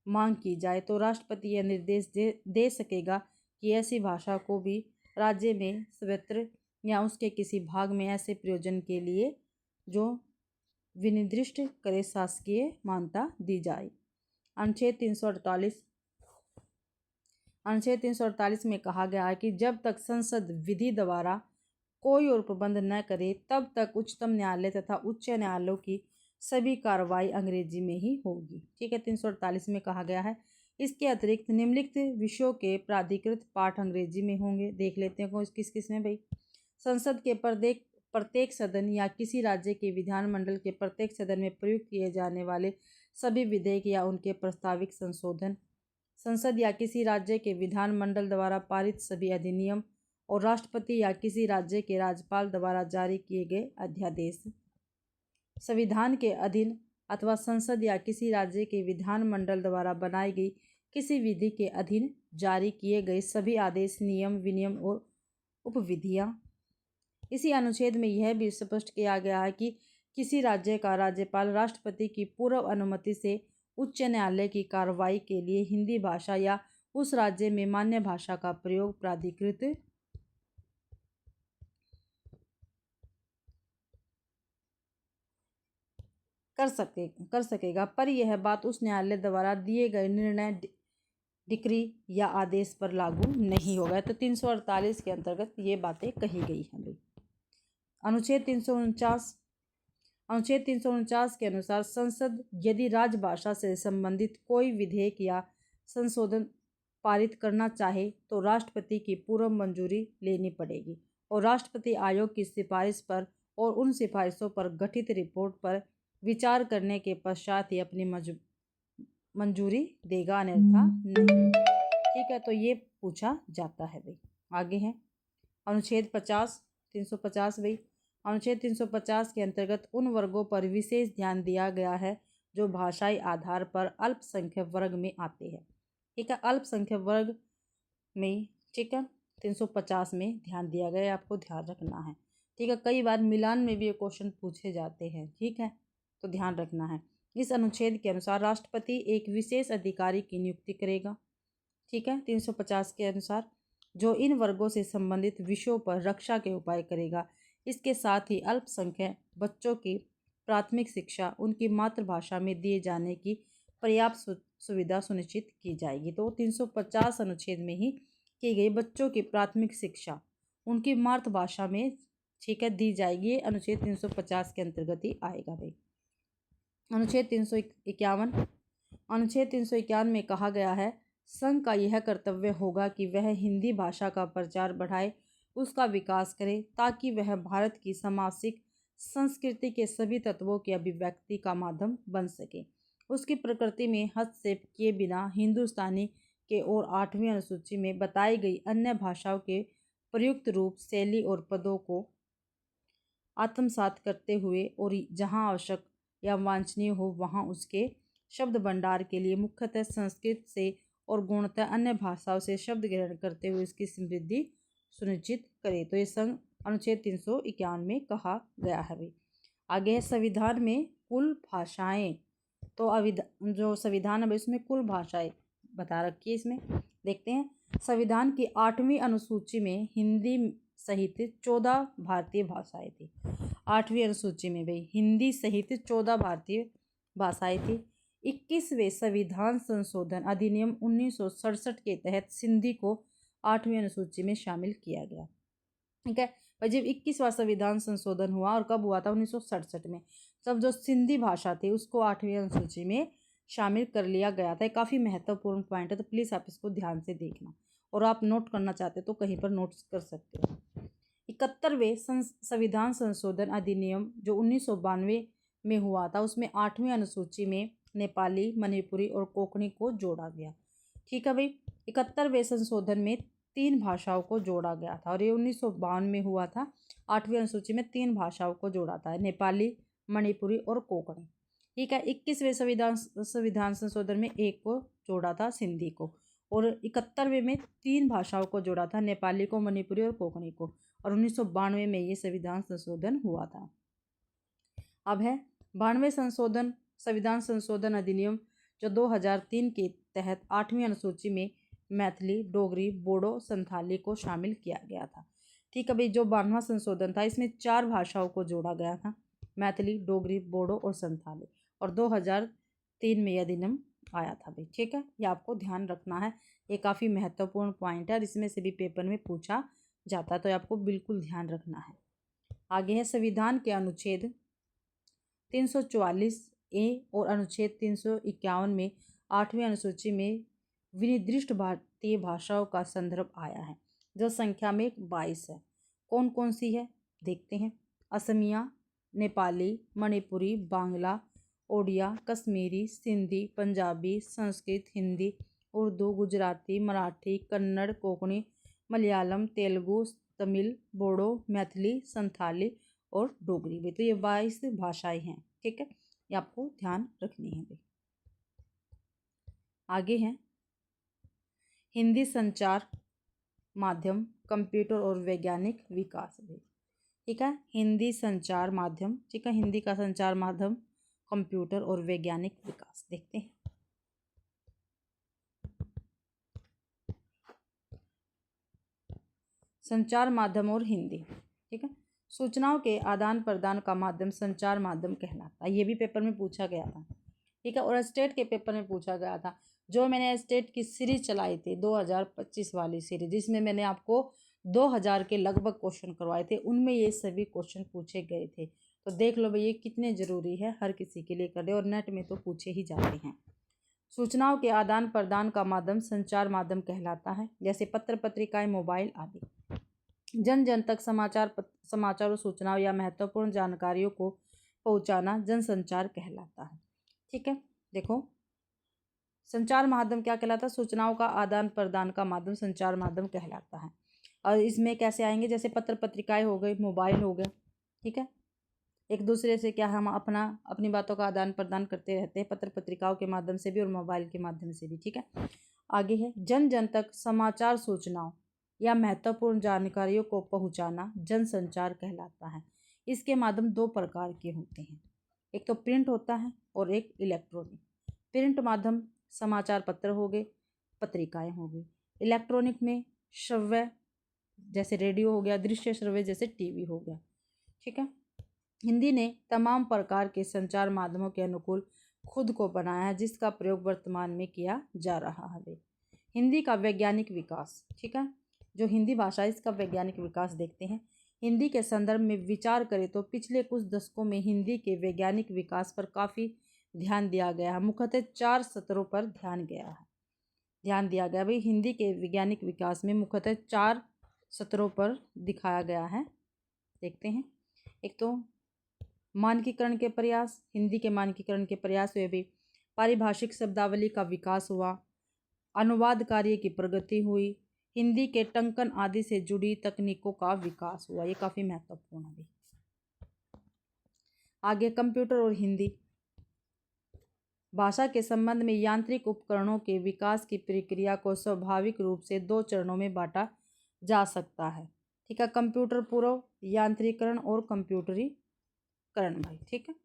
मांग की जाए, तो राष्ट्रपति यह निर्देश दे सकेगा कि ऐसी भाषा को भी राज्य में सर्वत्र या उसके किसी भाग में ऐसे प्रयोजन के लिए जो विनिर्दिष्ट करे शासकीय मान्यता दी जाए। अनुच्छेद 348। अनुच्छेद 348 में कहा गया है कि जब तक संसद विधि द्वारा कोई और प्रबंध न करे तब तक उच्चतम न्यायालय तथा उच्च न्यायालयों की सभी कार्रवाई अंग्रेजी में ही होगी। ठीक है, 348 में कहा गया है इसके अतिरिक्त निम्नलिखित विषयों के प्राधिकृत पाठ अंग्रेजी में होंगे। देख लेते हैं किस किस में भाई। संसद के प्रत्येक सदन या किसी राज्य के विधानमंडल के प्रत्येक सदन में प्रयुक्त किए जाने वाले सभी विधेयक या उनके प्रस्तावित संशोधन, संसद या किसी राज्य के विधानमंडल द्वारा पारित सभी अधिनियम और राष्ट्रपति या किसी राज्य के राज्यपाल द्वारा जारी किए गए अध्यादेश, संविधान के अधीन अथवा संसद या किसी राज्य के विधानमंडल द्वारा बनाई गई किसी विधि के अधीन जारी किए गए सभी आदेश, नियम, विनियम और उपविधियां। इसी अनुच्छेद में यह भी स्पष्ट किया गया है कि किसी राज्य का राज्यपाल राष्ट्रपति की पूर्व अनुमति से उच्च न्यायालय की कार्रवाई के लिए हिंदी भाषा या उस राज्य में मान्य भाषा का प्रयोग प्राधिकृत कर सकेगा, पर यह बात उस न्यायालय द्वारा दिए गए निर्णय, डिक्री या आदेश पर लागू नहीं होगा। तो 348 के अंतर्गत ये बातें कही गई हैं भाई। अनुच्छेद 349 के अनुसार संसद यदि राजभाषा से संबंधित कोई विधेयक या संशोधन पारित करना चाहे तो राष्ट्रपति की पूर्व मंजूरी लेनी पड़ेगी और राष्ट्रपति आयोग की सिफारिश पर और उन सिफारिशों पर गठित रिपोर्ट पर विचार करने के पश्चात ही अपनी मंजूरी देगा, अन्यथा नहीं। ठीक है, तो ये पूछा जाता है भाई। आगे है अनुच्छेद 350 भाई। अनुच्छेद 350 के अंतर्गत उन वर्गों पर विशेष ध्यान दिया गया है जो भाषाई आधार पर अल्पसंख्यक वर्ग में आते हैं। ठीक है, अल्पसंख्यक वर्ग में, ठीक है, 350 में ध्यान दिया गया है, आपको ध्यान रखना है। ठीक है, कई बार मिलान में भी ये क्वेश्चन पूछे जाते हैं। ठीक है, तो ध्यान रखना है। इस अनुच्छेद के अनुसार राष्ट्रपति एक विशेष अधिकारी की नियुक्ति करेगा। ठीक है, 350 के अनुसार, जो इन वर्गों से संबंधित विषयों पर रक्षा के उपाय करेगा। इसके साथ ही अल्पसंख्यक बच्चों की प्राथमिक शिक्षा उनकी मातृभाषा में दिए जाने की पर्याप्त सुविधा सुनिश्चित की जाएगी। तो 350 अनुच्छेद में ही की गई बच्चों की प्राथमिक शिक्षा उनकी मातृभाषा में, ठीक है, दी जाएगी। अनुच्छेद 350 के अंतर्गत ही आएगा भाई। अनुच्छेद 351 में कहा गया है, संघ का यह कर्तव्य होगा कि वह हिंदी भाषा का प्रचार बढ़ाए, उसका विकास करे, ताकि वह भारत की सामाजिक संस्कृति के सभी तत्वों की अभिव्यक्ति का माध्यम बन सके। उसकी प्रकृति में हस्तक्षेप किए बिना हिंदुस्तानी के और 8वीं अनुसूची में बताई गई अन्य भाषाओं के प्रयुक्त रूप, शैली और पदों को आत्मसात करते हुए और जहाँ आवश्यक या वांछनीय हो वहाँ उसके शब्द भंडार के लिए मुख्यतः संस्कृत से और गुणतः अन्य भाषाओं से शब्द ग्रहण करते हुए इसकी समृद्धि सुनिश्चित करे। तो ये संघ अनुच्छेद 351 में कहा गया है भाई। आगे है संविधान में कुल भाषाएं। तो जो संविधान है उसमें कुल भाषाएं बता रखी है। इसमें देखते हैं, संविधान की 8वीं अनुसूची में हिंदी सहित 14 भारतीय भाषाएं थी। 8वीं अनुसूची में भाई हिंदी सहित 14 भारतीय भाषाएं थी। 21वें संविधान संशोधन अधिनियम 1967 के तहत सिंधी को 8वीं अनुसूची में शामिल किया गया। ठीक है भाई, जब 21वां संविधान संशोधन हुआ, और कब हुआ था? 1967 में। तब जो सिंधी भाषा थी उसको 8वीं अनुसूची में शामिल कर लिया गया था। काफ़ी महत्वपूर्ण पॉइंट है, तो प्लीज़ आप इसको ध्यान से देखना, और आप नोट करना चाहते तो कहीं पर नोट्स कर सकते हो। 71वें संविधान संशोधन अधिनियम जो 1992 में हुआ था, उसमें 8वीं अनुसूची में नेपाली, मणिपुरी और कोंकणी को जोड़ा गया। ठीक है भाई, 71वें संशोधन में 3 भाषाओं को जोड़ा गया था, और ये 1952 में हुआ था। 8वीं अनुसूची में 3 भाषाओं को जोड़ा था, नेपाली, मणिपुरी और कोंकणी। ठीक है, 21वें संविधान संशोधन में 1 को जोड़ा था, सिंधी को, और 71वें में 3 भाषाओं को जोड़ा था, नेपाली को, मणिपुरी और कोंकणी को, और 1992 में ये संविधान संशोधन हुआ था। अब है 92वें संविधान संशोधन अधिनियम जो 2003 के तहत 8वीं अनुसूची में मैथिली, डोगरी, बोडो, संथाली को शामिल किया गया था। ठीक है भाई, जो 92वां संशोधन था इसमें 4 भाषाओं को जोड़ा गया था, मैथिली, डोगरी, बोडो और संथाली, और 2003 में यह अधिनियम आया था भाई। ठीक है, ये आपको ध्यान रखना है, ये काफ़ी महत्वपूर्ण पॉइंट है और इसमें से भी पेपर में पूछा जाता है, तो आपको बिल्कुल ध्यान रखना है। आगे है संविधान के अनुच्छेद 344A और अनुच्छेद 351 में 8वीं अनुसूची में विनिर्दिष्ट भारतीय भाषाओं का संदर्भ आया है, जो संख्या में 22 है। कौन कौन सी है देखते हैं। असमिया, नेपाली, मणिपुरी, बांग्ला, ओडिया, कश्मीरी, सिंधी, पंजाबी, संस्कृत, हिंदी, उर्दू, गुजराती, मराठी, कन्नड़, कोंकणी, मलयालम, तेलुगु, तमिल, बोडो, मैथिली, संथाली और डोगरी भी। तो ये 22 भाषाएं हैं। ठीक है, ये आपको ध्यान रखनी है भाई। आगे है हिंदी संचार माध्यम, कंप्यूटर और वैज्ञानिक विकास भी। ठीक है, हिंदी संचार माध्यम, ठीक है, हिंदी का संचार माध्यम, कंप्यूटर और वैज्ञानिक विकास देखते हैं। संचार माध्यम और हिंदी। ठीक है, सूचनाओं के आदान प्रदान का माध्यम संचार माध्यम कहलाता है। ये भी पेपर में पूछा गया था। ठीक है, और स्टेट के पेपर में पूछा गया था। जो मैंने स्टेट की सीरीज चलाई थी 2025 वाली सीरीज, जिसमें मैंने आपको 2000 के लगभग क्वेश्चन करवाए थे, उनमें ये सभी क्वेश्चन पूछे गए थे। तो देख लो भाई ये कितने ज़रूरी है, हर किसी के लिए कर दे, और नेट में तो पूछे ही जाते हैं। सूचनाओं के आदान प्रदान का माध्यम संचार माध्यम कहलाता है, जैसे पत्र पत्रिकाएं, मोबाइल आदि। जन जन तक समाचार और सूचनाओं या महत्वपूर्ण जानकारियों को पहुंचाना जनसंचार कहलाता है। ठीक है, देखो संचार माध्यम क्या कहलाता है, सूचनाओं का आदान प्रदान का माध्यम संचार माध्यम कहलाता है। और इसमें कैसे आएंगे, जैसे पत्र पत्रिकाएं हो गई, मोबाइल हो गया। ठीक है, एक दूसरे से क्या हम अपनी बातों का आदान प्रदान करते रहते हैं, पत्र पत्रिकाओं के माध्यम से भी और मोबाइल के माध्यम से भी। ठीक है, आगे है जन जन तक समाचार सूचनाओं या महत्वपूर्ण जानकारियों को पहुंचाना जनसंचार कहलाता है। इसके माध्यम दो प्रकार के होते हैं, एक तो प्रिंट होता है और एक इलेक्ट्रॉनिक। प्रिंट माध्यम समाचार पत्र हो गए, पत्रिकाएं हो गई। इलेक्ट्रॉनिक में श्रव्य जैसे रेडियो हो गया, दृश्य श्रव्य जैसे टीवी हो गया। ठीक है, हिंदी ने तमाम प्रकार के संचार माध्यमों के अनुकूल खुद को बनाया है, जिसका प्रयोग वर्तमान में किया जा रहा है। हिंदी का वैज्ञानिक विकास। ठीक है, जो हिंदी भाषा है इसका वैज्ञानिक विकास देखते हैं। हिंदी के संदर्भ में विचार करें तो पिछले कुछ दशकों में हिंदी के वैज्ञानिक विकास पर काफ़ी ध्यान दिया गया है। मुख्यतः 4 स्तरों पर ध्यान दिया गया भाई। हिंदी के वैज्ञानिक विकास में मुख्यतः 4 स्तरों पर दिखाया गया है, देखते हैं। एक तो मानकीकरण के प्रयास, हिंदी के मानकीकरण के प्रयास हुए भी। पारिभाषिक शब्दावली का विकास हुआ, अनुवाद कार्य की प्रगति हुई, हिंदी के टंकन आदि से जुड़ी तकनीकों का विकास हुआ। ये काफ़ी महत्वपूर्ण है। आगे कंप्यूटर और हिंदी भाषा के संबंध में यांत्रिक उपकरणों के विकास की प्रक्रिया को स्वाभाविक रूप से 2 चरणों में बांटा जा सकता है। ठीक है, कंप्यूटर पूर्व यांत्रिकरण और कंप्यूटरीकरण भाई। ठीक है,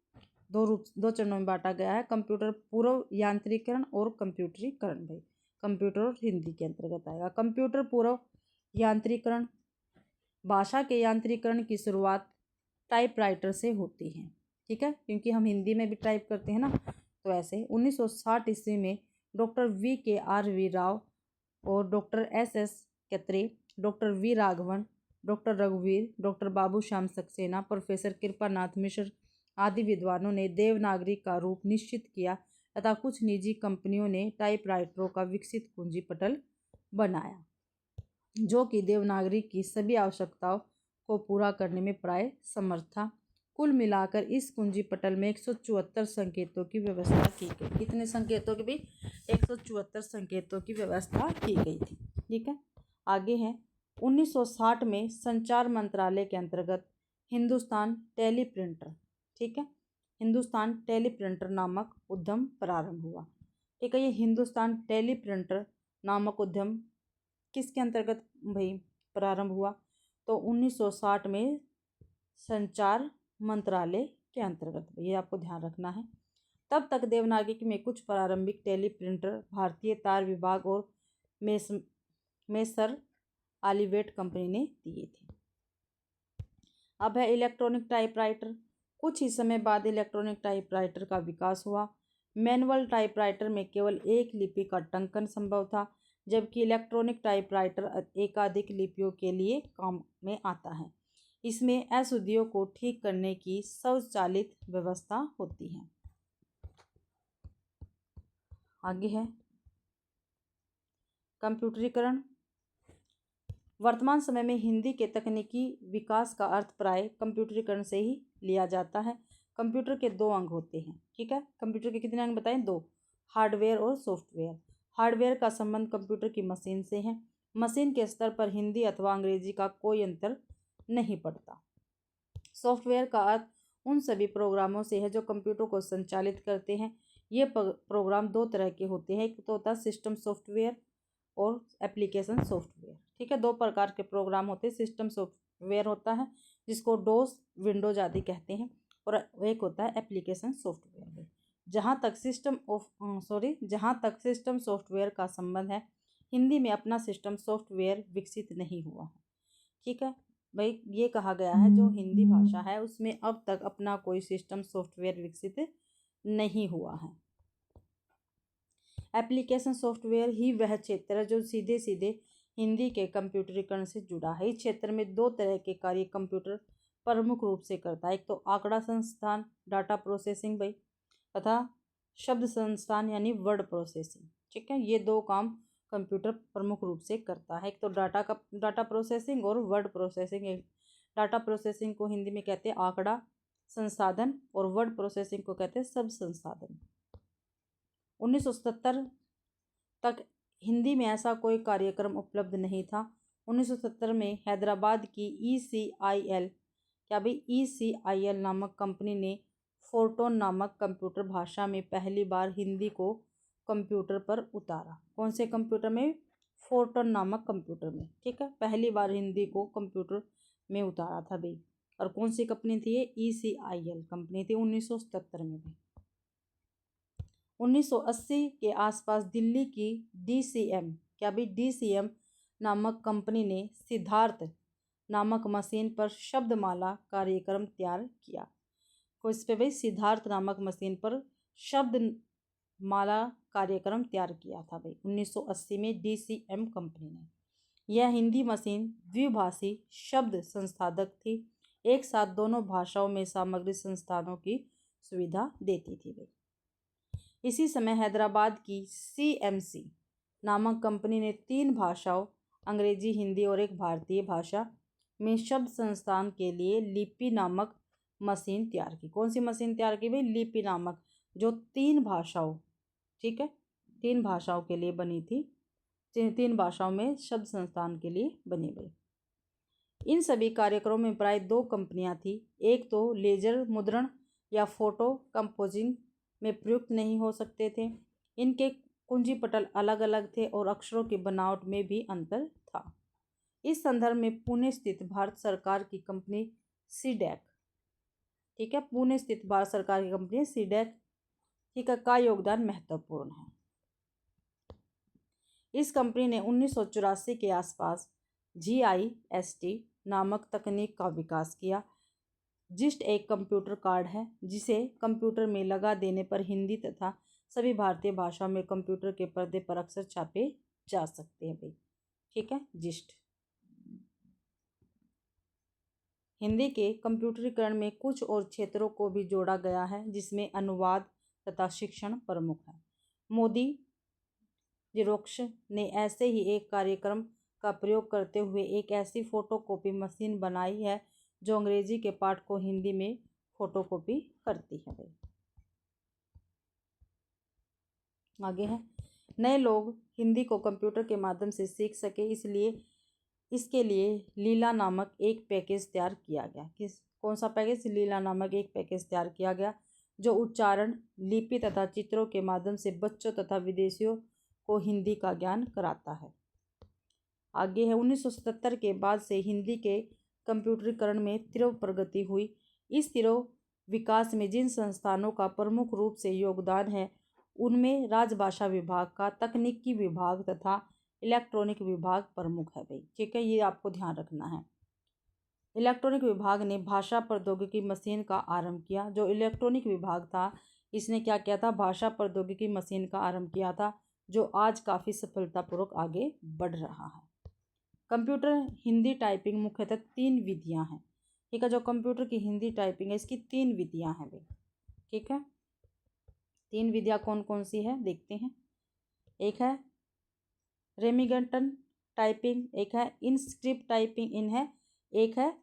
2 चरणों में बांटा गया है, कंप्यूटर पूर्व यांत्रिकरण और कंप्यूटरीकरण भाई। कंप्यूटर और हिंदी के अंतर्गत आएगा। कंप्यूटर पूर्व यांत्रिकरण, भाषा के यांत्रिकरण की शुरुआत टाइपराइटर से होती है। ठीक है, क्योंकि हम हिंदी में भी टाइप करते हैं ना, तो ऐसे 1960 ईस्वी में डॉक्टर VKRV राव और doctor SS कत्रे, doctor V Raghavan, doctor रघुवीर, डॉक्टर बाबू श्याम सक्सेना, प्रोफेसर कृपानाथ मिश्र आदि विद्वानों ने देवनागरी का रूप निश्चित किया तथा कुछ निजी कंपनियों ने टाइपराइटरों का विकसित कुंजी पटल बनाया, जो कि देवनागरी की सभी आवश्यकताओं को पूरा करने में प्राय समर्थ था। कुल मिलाकर इस कुंजी पटल में 174 संकेतों की व्यवस्था की गई। कितने संकेतों की भी? 174 संकेतों की व्यवस्था की गई थी। ठीक है, आगे है 1960 में संचार मंत्रालय के अंतर्गत हिंदुस्तान टेलीप्रिंटर, ठीक है, हिंदुस्तान टेलीप्रिंटर नामक उद्यम प्रारंभ हुआ। ठीक है, ये हिंदुस्तान टेलीप्रिंटर नामक उद्यम किसके अंतर्गत भाई प्रारंभ हुआ? तो 1960 में संचार मंत्रालय के अंतर्गत, ये आपको ध्यान रखना है। तब तक देवनागरी में कुछ प्रारंभिक टेलीप्रिंटर भारतीय तार विभाग और मेसर आलिवेट कंपनी ने दिए थे। अब है इलेक्ट्रॉनिक टाइपराइटर। कुछ ही समय बाद इलेक्ट्रॉनिक टाइपराइटर का विकास हुआ। मैनुअल टाइपराइटर में केवल एक लिपि का टंकन संभव था, जबकि इलेक्ट्रॉनिक टाइपराइटर एकाधिक लिपियों के लिए काम में आता है। इसमें अशुद्धियों को ठीक करने की स्वचालित व्यवस्था होती है। आगे है कंप्यूटरीकरण। वर्तमान समय में हिंदी के तकनीकी विकास का अर्थ प्राय कंप्यूटरीकरण से ही लिया जाता है। कंप्यूटर के दो अंग होते हैं, ठीक है। कंप्यूटर के कितने अंग बताएं? दो, हार्डवेयर और सॉफ्टवेयर। हार्डवेयर का संबंध कंप्यूटर की मशीन से है। मशीन के स्तर पर हिंदी अथवा अंग्रेजी का कोई अंतर नहीं पड़ता। सॉफ्टवेयर का अर्थ उन सभी प्रोग्रामों से है जो कंप्यूटर को संचालित करते हैं। ये प्रोग्राम दो तरह के होते हैं, एक तो होता है सिस्टम सॉफ्टवेयर और एप्लीकेशन सॉफ्टवेयर, ठीक है। दो प्रकार के प्रोग्राम होते हैं। सिस्टम सॉफ्टवेयर होता है जिसको डोस, विंडोज आदि कहते हैं, और एक होता है एप्लीकेशन सॉफ्टवेयर। जहाँ तक सिस्टम सॉफ्टवेयर का संबंध है, हिंदी में अपना सिस्टम सॉफ्टवेयर विकसित नहीं हुआ है, ठीक है भाई। ये कहा गया है जो हिंदी भाषा है उसमें अब तक अपना कोई सिस्टम सॉफ्टवेयर विकसित नहीं हुआ है। एप्लीकेशन सॉफ्टवेयर ही वह क्षेत्र है जो सीधे सीधे हिंदी के कंप्यूटरीकरण से जुड़ा है। इस क्षेत्र में दो तरह के कार्य कंप्यूटर प्रमुख रूप से करता है, एक तो आंकड़ा संस्थान, डाटा प्रोसेसिंग भाई, तथा शब्द संस्थान यानी वर्ड प्रोसेसिंग, ठीक है। ये दो काम कंप्यूटर प्रमुख रूप से करता है, एक तो डाटा प्रोसेसिंग और वर्ड प्रोसेसिंग। डाटा प्रोसेसिंग को हिंदी में कहते हैं आंकड़ा संसाधन और वर्ड प्रोसेसिंग को कहते हैं शब्द संसाधन। 1977 तक हिंदी में ऐसा कोई कार्यक्रम उपलब्ध नहीं था। 1970 में हैदराबाद की ECIL नामक कंपनी ने फोर्टोन नामक कंप्यूटर भाषा में पहली बार हिंदी को कंप्यूटर पर उतारा। कौन से कंप्यूटर में? फोर्टोन नामक कंप्यूटर में, ठीक है। पहली बार हिंदी को कंप्यूटर में उतारा था भाई। और कौन सी कंपनी थी ये? ECIL कंपनी थी 1977 में भी। 1980 के आसपास दिल्ली की DCM नामक कंपनी ने सिद्धार्थ नामक मशीन पर शब्दमाला कार्यक्रम तैयार किया। इस पे भाई सिद्धार्थ नामक मशीन पर शब्दमाला कार्यक्रम तैयार किया था भाई 1980 में DCM कंपनी ने। यह हिंदी मशीन द्विभाषी शब्द संसाधक थी, एक साथ दोनों भाषाओं में सामग्री संसाधनों की सुविधा देती थी भाई। इसी समय हैदराबाद की CMC नामक कंपनी ने 3 भाषाओं अंग्रेजी, हिंदी और एक भारतीय भाषा में शब्द संस्थान के लिए लिपि नामक मशीन तैयार की। कौन सी मशीन तैयार की भाई? लिपि नामक, जो 3 भाषाओं, ठीक है, 3 भाषाओं के लिए बनी थी। 3 भाषाओं में शब्द संस्थान के लिए बनी गई। इन सभी कार्यक्रमों में प्राय 2 कंपनियां थी, एक तो लेजर मुद्रण या फोटो कंपोजिंग में प्रयुक्त नहीं हो सकते थे। इनके कुंजी पटल अलग अलग थे और अक्षरों की बनावट में भी अंतर था। इस संदर्भ में पुणे स्थित भारत सरकार की कंपनी सीडैक, ठीक है, पुणे स्थित भारत सरकार की कंपनी सीडैक, ठीक है, का योगदान महत्वपूर्ण है। इस कंपनी ने 1984 के आसपास GIST नामक तकनीक का विकास किया। जिस्ट एक कंप्यूटर कार्ड है जिसे कंप्यूटर में लगा देने पर हिंदी तथा सभी भारतीय भाषाओं में कंप्यूटर के पर्दे पर अक्षर छापे जा सकते हैं भाई, ठीक है। जिस्ट हिंदी के कंप्यूटरीकरण में कुछ और क्षेत्रों को भी जोड़ा गया है जिसमें अनुवाद तथा शिक्षण प्रमुख है। मोदी जेरोक्स ने ऐसे ही एक कार्यक्रम का प्रयोग करते हुए एक ऐसी फोटोकॉपी मशीन बनाई है जो अंग्रेजी के पाठ को हिंदी में फोटोकॉपी करती है भाई। आगे है, नए लोग हिंदी को कंप्यूटर के माध्यम से सीख सके इसके लिए लीला नामक एक पैकेज तैयार किया गया। कौन सा पैकेज? लीला नामक एक पैकेज तैयार किया गया जो उच्चारण, लिपि तथा चित्रों के माध्यम से बच्चों तथा विदेशियों को हिंदी का ज्ञान कराता है। आगे है, 1977 के बाद से हिंदी के कंप्यूटरीकरण में तीव्र प्रगति हुई। इस तीव्र विकास में जिन संस्थानों का प्रमुख रूप से योगदान है उनमें राजभाषा विभाग का तकनीकी विभाग तथा इलेक्ट्रॉनिक विभाग प्रमुख है भाई, ठीक है, ये आपको ध्यान रखना है। इलेक्ट्रॉनिक विभाग ने भाषा प्रौद्योगिकी मशीन का आरंभ किया। जो इलेक्ट्रॉनिक विभाग था इसने क्या किया था? भाषा प्रौद्योगिकी मशीन का आरंभ किया था जो आज काफ़ी सफलतापूर्वक आगे बढ़ रहा है। कंप्यूटर हिंदी टाइपिंग मुख्यतः 3 विधियां हैं, ठीक है। जो कंप्यूटर की हिंदी टाइपिंग है इसकी 3 विधियां हैं भाई, ठीक है। 3 विधियां कौन कौन सी है देखते हैं। एक है रेमिंगटन टाइपिंग, एक है इनस्क्रिप्ट टाइपिंग इन है, एक है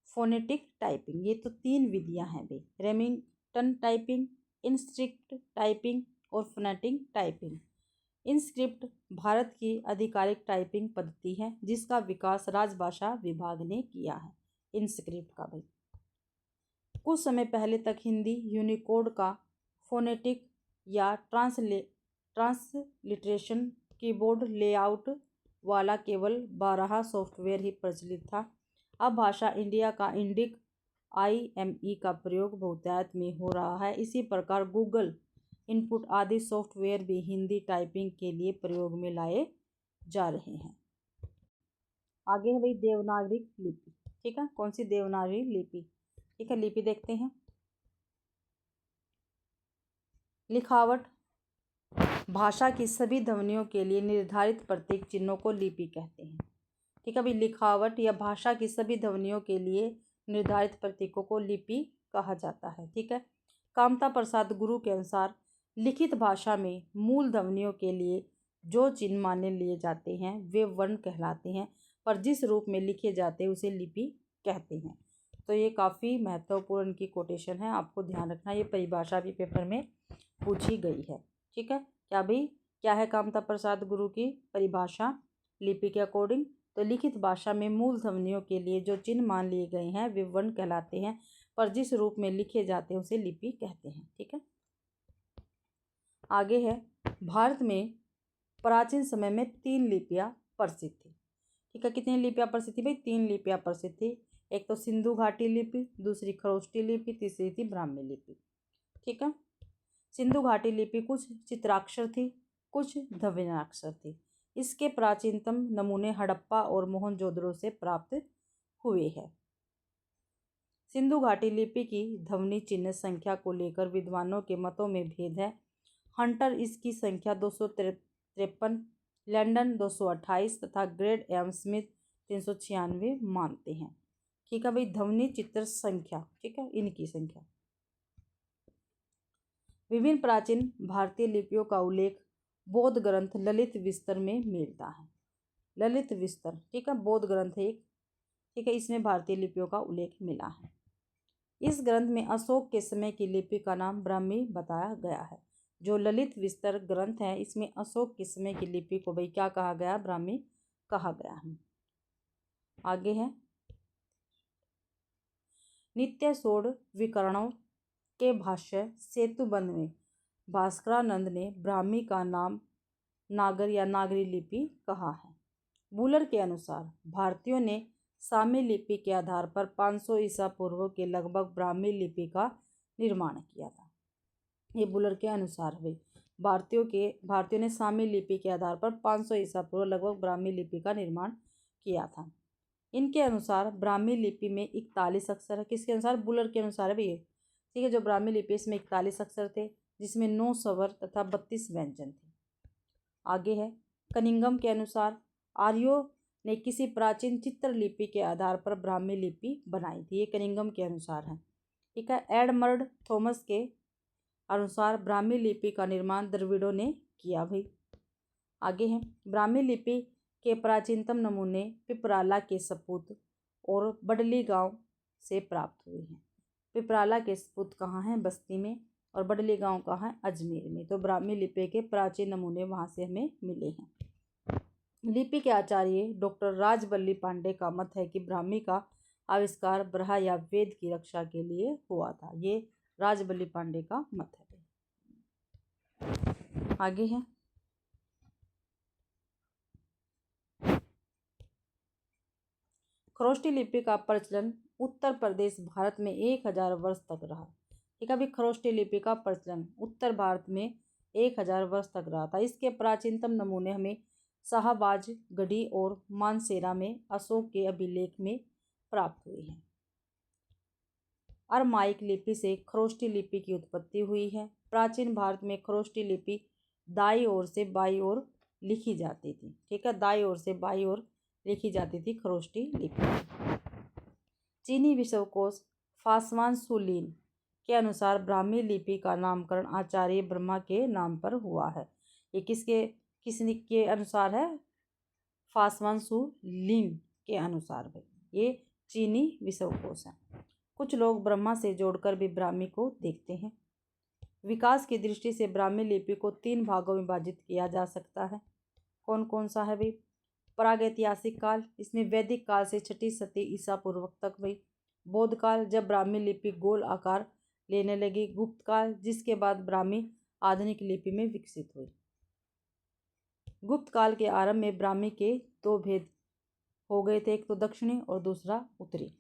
फोनेटिक टाइपिंग। ये तो 3 विधियां हैं भाई, रेमिंगटन टाइपिंग, इनस्क्रिप्ट टाइपिंग और फोनेटिक टाइपिंग। इनस्क्रिप्ट भारत की आधिकारिक टाइपिंग पद्धति है जिसका विकास राजभाषा विभाग ने किया है। इनस्क्रिप्ट का भाई कुछ समय पहले तक हिंदी यूनिकोड का फोनेटिक या ट्रांसलिटरेशन कीबोर्ड लेआउट वाला केवल 12 सॉफ्टवेयर ही प्रचलित था। अब भाषा इंडिया का इंडिक IME का प्रयोग बहुतायत में हो रहा है। इसी प्रकार गूगल इनपुट आदि सॉफ्टवेयर भी हिंदी टाइपिंग के लिए प्रयोग में लाए जा रहे हैं। आगे है भाई देवनागरी लिपि। ठीक है, कौन सी देवनागरी लिपि? ठीक है, लिपि देखते हैं। लिखावट भाषा की सभी ध्वनियों के लिए निर्धारित प्रतीक चिन्हों को लिपि कहते हैं। ठीक है भाई, लिखावट या भाषा की सभी ध्वनियों के लिए निर्धारित प्रतीकों को लिपि कहा जाता है। ठीक है, कामता प्रसाद गुरु के अनुसार लिखित भाषा में मूल ध्वनियों के लिए जो चिन्ह माने लिए जाते हैं वे वर्ण कहलाते हैं, पर जिस रूप में लिखे जाते हैं उसे लिपि कहते हैं। तो ये काफ़ी महत्वपूर्ण की कोटेशन है, आपको ध्यान रखना। ये परिभाषा भी पेपर में पूछी गई है। ठीक है, क्या भाई, क्या है कामता प्रसाद गुरु की परिभाषा लिपि के अकॉर्डिंग? तो लिखित भाषा में मूल ध्वनियों के लिए जो चिन्ह मान लिए गए हैं वे वर्ण कहलाते हैं, पर जिस रूप में लिखे जाते हैं उसे लिपि कहते हैं। ठीक है, आगे है भारत में प्राचीन समय में 3 लिपियां प्रसिद्ध थी। ठीक है, कितनी लिपियां प्रसिद्ध थी भाई? 3 लिपियां प्रसिद्ध थी। एक तो सिंधु घाटी लिपि, दूसरी खरोष्टी लिपि, तीसरी थी ब्राह्मी लिपि। ठीक है, सिंधु घाटी लिपि कुछ चित्राक्षर थी, कुछ ध्वन्याक्षर थी। इसके प्राचीनतम नमूने हड़प्पा और मोहनजोदड़ो से प्राप्त हुए हैं। सिंधु घाटी लिपि की ध्वनि चिन्ह संख्या को लेकर विद्वानों के मतों में भेद है। हंटर इसकी संख्या 253, लैंडन 228 तथा ग्रेड एवं स्मिथ 396 मानते हैं। ठीक है भाई, ध्वनि चित्र संख्या, ठीक है, इनकी संख्या। विभिन्न प्राचीन भारतीय लिपियों का उल्लेख बौद्ध ग्रंथ ललित विस्तर में मिलता है। ललित विस्तर, ठीक है, बौद्ध ग्रंथ एक, ठीक है, इसमें भारतीय लिपियों का उल्लेख मिला है। इस ग्रंथ में अशोक के समय की लिपि का नाम ब्राह्मी बताया गया है। जो ललित विस्तर ग्रंथ है इसमें अशोक के समय की लिपि को भाई क्या कहा गया? ब्राह्मी कहा गया है। आगे है नित्य सोड विकरणों के भाष्य सेतुबंध में भास्करानंद ने ब्राह्मी का नाम नागर या नागरी लिपि कहा है। बुलर के अनुसार भारतीयों ने सामी लिपि के आधार पर 500 ईसा पूर्व के लगभग ब्राह्मी लिपि का निर्माण किया था। ये बुलर के अनुसार भाई भारतीयों ने सामी लिपि के आधार पर 500 ईसा पूर्व लगभग ब्राह्मी लिपि का निर्माण किया था। इनके अनुसार ब्राह्मी लिपि में 41 अक्षर है। किसके अनुसार? बुलर के अनुसार है भैया। ठीक है, जो ब्राह्मी लिपि इसमें 41 अक्षर थे जिसमें 9 स्वर तथा 32 व्यंजन थे। आगे है कनिंगम के अनुसार आर्यों ने किसी प्राचीन चित्रलिपि के आधार पर ब्राह्मी लिपि बनाई थी। ये कनिंगम के अनुसार है। ठीक है, एडमंड थॉमस के अनुसार ब्राह्मी लिपि का निर्माण द्रविड़ों ने किया भाई। आगे है ब्राह्मी लिपि के प्राचीनतम नमूने पिपराला के सपूत और बडली गांव से प्राप्त हुए हैं। पिपराला के सपूत कहाँ हैं? बस्ती में, और बडली गांव कहाँ है? अजमेर में। तो ब्राह्मी लिपि के प्राचीन नमूने वहाँ से हमें मिले हैं। लिपि के आचार्य डॉक्टर राजबल्ली पांडे का मत है कि ब्राह्मी का आविष्कार ब्रहा या वेद की रक्षा के लिए हुआ था। ये राजबल्ली पांडे का मत है। आगे है खरोष्टी लिपि का प्रचलन उत्तर प्रदेश भारत में 1000 वर्ष तक रहा। ठीक है, अभी खरोष्टी लिपि का प्रचलन उत्तर भारत में 1000 वर्ष तक रहा था। इसके प्राचीनतम नमूने हमें शाहबाज गढ़ी और मानसेरा में अशोक के अभिलेख में प्राप्त हुए हैं। अरमाइक लिपि से खरोष्टी लिपि की उत्पत्ति हुई है। प्राचीन भारत में खरोष्टी लिपि दाई ओर से बाई ओर लिखी जाती थी। ठीक है, दाई ओर से बाई ओर लिखी जाती थी खरोष्टी लिपि। चीनी विश्वकोश फासवान सुलीन के अनुसार ब्राह्मी लिपि का नामकरण आचार्य ब्रह्मा के नाम पर हुआ है। ये किसके अनुसार है? फास्वांसु लिन के अनुसार भाई, ये चीनी विश्वकोश है। कुछ लोग ब्रह्मा से जोड़कर भी ब्राह्मी को देखते हैं। विकास की दृष्टि से ब्राह्मी लिपि को 3 भागों में विभाजित किया जा सकता है। कौन कौन सा है भाई? प्रागैतिहासिक काल, इसमें वैदिक काल से 6ठी शती ईसा पूर्व तक भाई। बौद्ध काल, जब ब्राह्मी लिपि गोल आकार लेने लगी। गुप्त काल, जिसके बाद ब्राह्मी आधुनिक लिपि में विकसित हुई। गुप्त काल के आरंभ में ब्राह्मी के 2 भेद हो गए थे, एक तो दक्षिणी और दूसरा उत्तरी।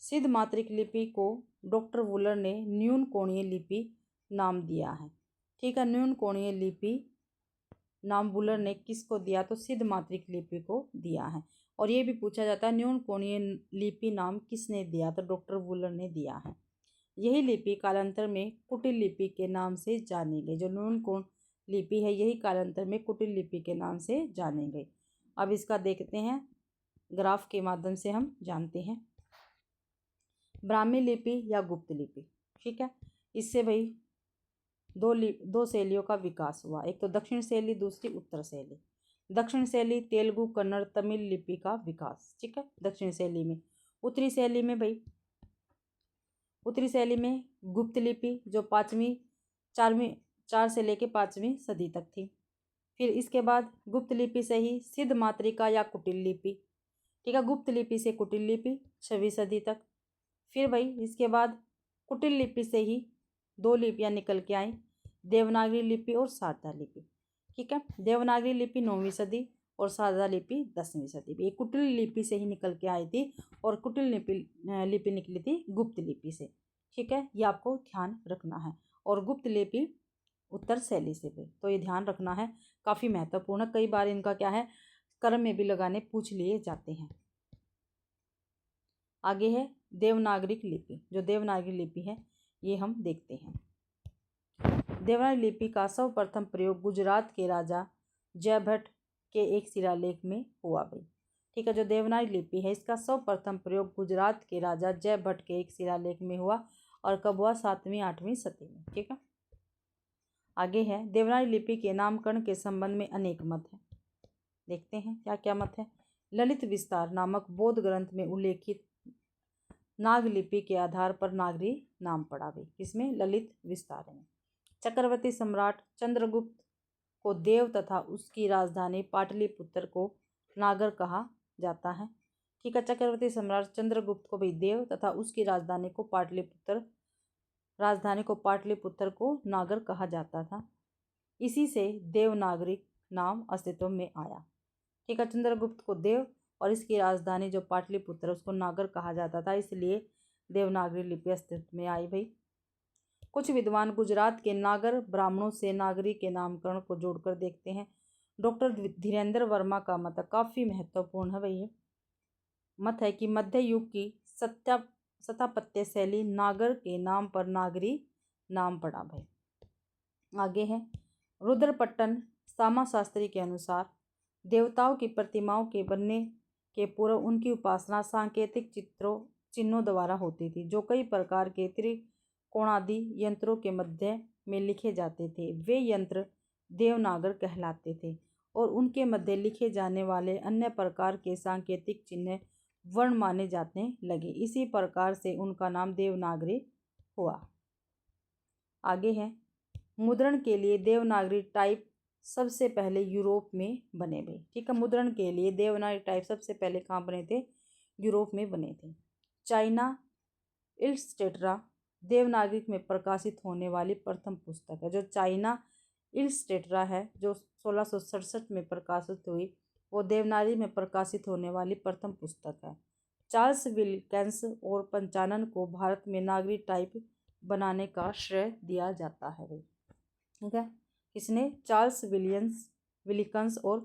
सिद्ध मात्रिक लिपि को डॉक्टर वुलर ने न्यून कोणीय लिपि नाम दिया है। ठीक है, न्यून कोणीय लिपि नाम वुलर ने किसको दिया? तो सिद्ध मात्रिक लिपि को दिया है। और ये भी पूछा जाता है न्यून कोणीय लिपि नाम किसने दिया? तो डॉक्टर वुलर ने दिया है। यही लिपि कालांतर में कुटिल लिपि के नाम से जानी गई। जो न्यून कोण लिपि है यही कालांतर में कुटिल लिपि के नाम से जानी गई। अब इसका देखते हैं, ग्राफ के माध्यम से हम जानते हैं। ब्राह्मी लिपि या गुप्त लिपि, ठीक है, इससे भाई दो शैलियों का विकास हुआ, एक तो दक्षिण शैली, दूसरी उत्तर शैली। दक्षिण शैली तेलुगु, कन्नड़, तमिल लिपि का विकास, ठीक है, दक्षिण शैली में। उत्तरी शैली में भाई, उत्तरी शैली में गुप्त लिपि जो 4 से लेके 5वीं सदी तक थी। फिर इसके बाद गुप्त लिपि से ही सिद्ध मात्रिका या कुटिल लिपि, ठीक है, गुप्त लिपि से कुटिल लिपि 6वीं सदी तक। फिर भाई इसके बाद कुटिल लिपि से ही 2 लिपियाँ निकल के आई, देवनागरी लिपि और शारदा लिपि, ठीक है। देवनागरी लिपि 9वीं सदी और शारदा लिपि 10वीं सदी। ये कुटिल लिपि से ही निकल के आई थी और कुटिल लिपि निकली थी गुप्त लिपि से, ठीक है, ये आपको ध्यान रखना है। और गुप्त लिपि उत्तर शैली से भी, तो ये ध्यान रखना है, काफ़ी महत्वपूर्ण। कई बार इनका क्या है, कर्म में भी लगाने पूछ लिए जाते हैं। आगे है देवनागरिक लिपि। जो देवनागरी लिपि है ये हम देखते हैं। देवनागरी लिपि का सर्वप्रथम प्रयोग गुजरात के राजा जयभट्ट के एक शिलालेख में हुआ भाई, ठीक है। जो देवनागरी लिपि है इसका सर्वप्रथम प्रयोग गुजरात के राजा जयभट्ट के एक शिलालेख में हुआ, और कब हुआ? 7वीं-8वीं सदी में, ठीक है। आगे है देवनागरी लिपि के नामकरण के संबंध में अनेक मत हैं। देखते हैं क्या क्या मत है। ललित विस्तार नामक बौद्ध ग्रंथ में उल्लेखित नाग लिपि के आधार पर नागरी नाम पड़ा भाई, इसमें ललित विस्तार में। चक्रवर्ती सम्राट चंद्रगुप्त को देव तथा उसकी राजधानी पाटलिपुत्र को नागर कहा जाता है, ठीक है। चक्रवर्ती सम्राट चंद्रगुप्त को भाई देव तथा उसकी राजधानी को पाटलिपुत्र को नागर कहा जाता था। इसी से देवनागरिक नाम अस्तित्व में आया, ठीक है। चंद्रगुप्त को देव और इसकी राजधानी जो पाटलिपुत्र उसको नागर कहा जाता था, इसलिए देवनागरी लिपि अस्तित्व में आई भाई। कुछ विद्वान गुजरात के नागर ब्राह्मणों से नागरी के नामकरण को जोड़कर देखते हैं। डॉक्टर धीरेन्द्र वर्मा का मत काफ़ी महत्वपूर्ण है भाई। ये मत है कि मध्य युग की स्थापत्य शैली नागर के नाम पर नागरी नाम पड़ा भाई। आगे है रुद्रपट्टन सामा शास्त्री के अनुसार देवताओं की प्रतिमाओं के बनने के पूर्व उनकी उपासना सांकेतिक चिन्हों द्वारा होती थी, जो कई प्रकार के त्रिकोणादि यंत्रों के मध्य में लिखे जाते थे। वे यंत्र देवनागर कहलाते थे और उनके मध्य लिखे जाने वाले अन्य प्रकार के सांकेतिक चिन्ह वर्ण माने जाने लगे। इसी प्रकार से उनका नाम देवनागरी हुआ। आगे है मुद्रण के लिए देवनागरी टाइप सबसे पहले यूरोप में बने भाई, ठीक है। मुद्रण के लिए देवनागरी टाइप सबसे पहले कहाँ बने थे? यूरोप में बने थे। चाइना इलस्ट्रेटरा देवनागरी में प्रकाशित होने वाली प्रथम पुस्तक है। जो चाइना इलस्ट्रेटरा है जो 1667 में प्रकाशित हुई, वो देवनागरी में प्रकाशित होने वाली प्रथम पुस्तक है। चार्ल्स विल्किंस और पंचानन को भारत में नागरी टाइप बनाने का श्रेय दिया जाता है भाई, ठीक है। किसने? चार्ल्स विल्किंस और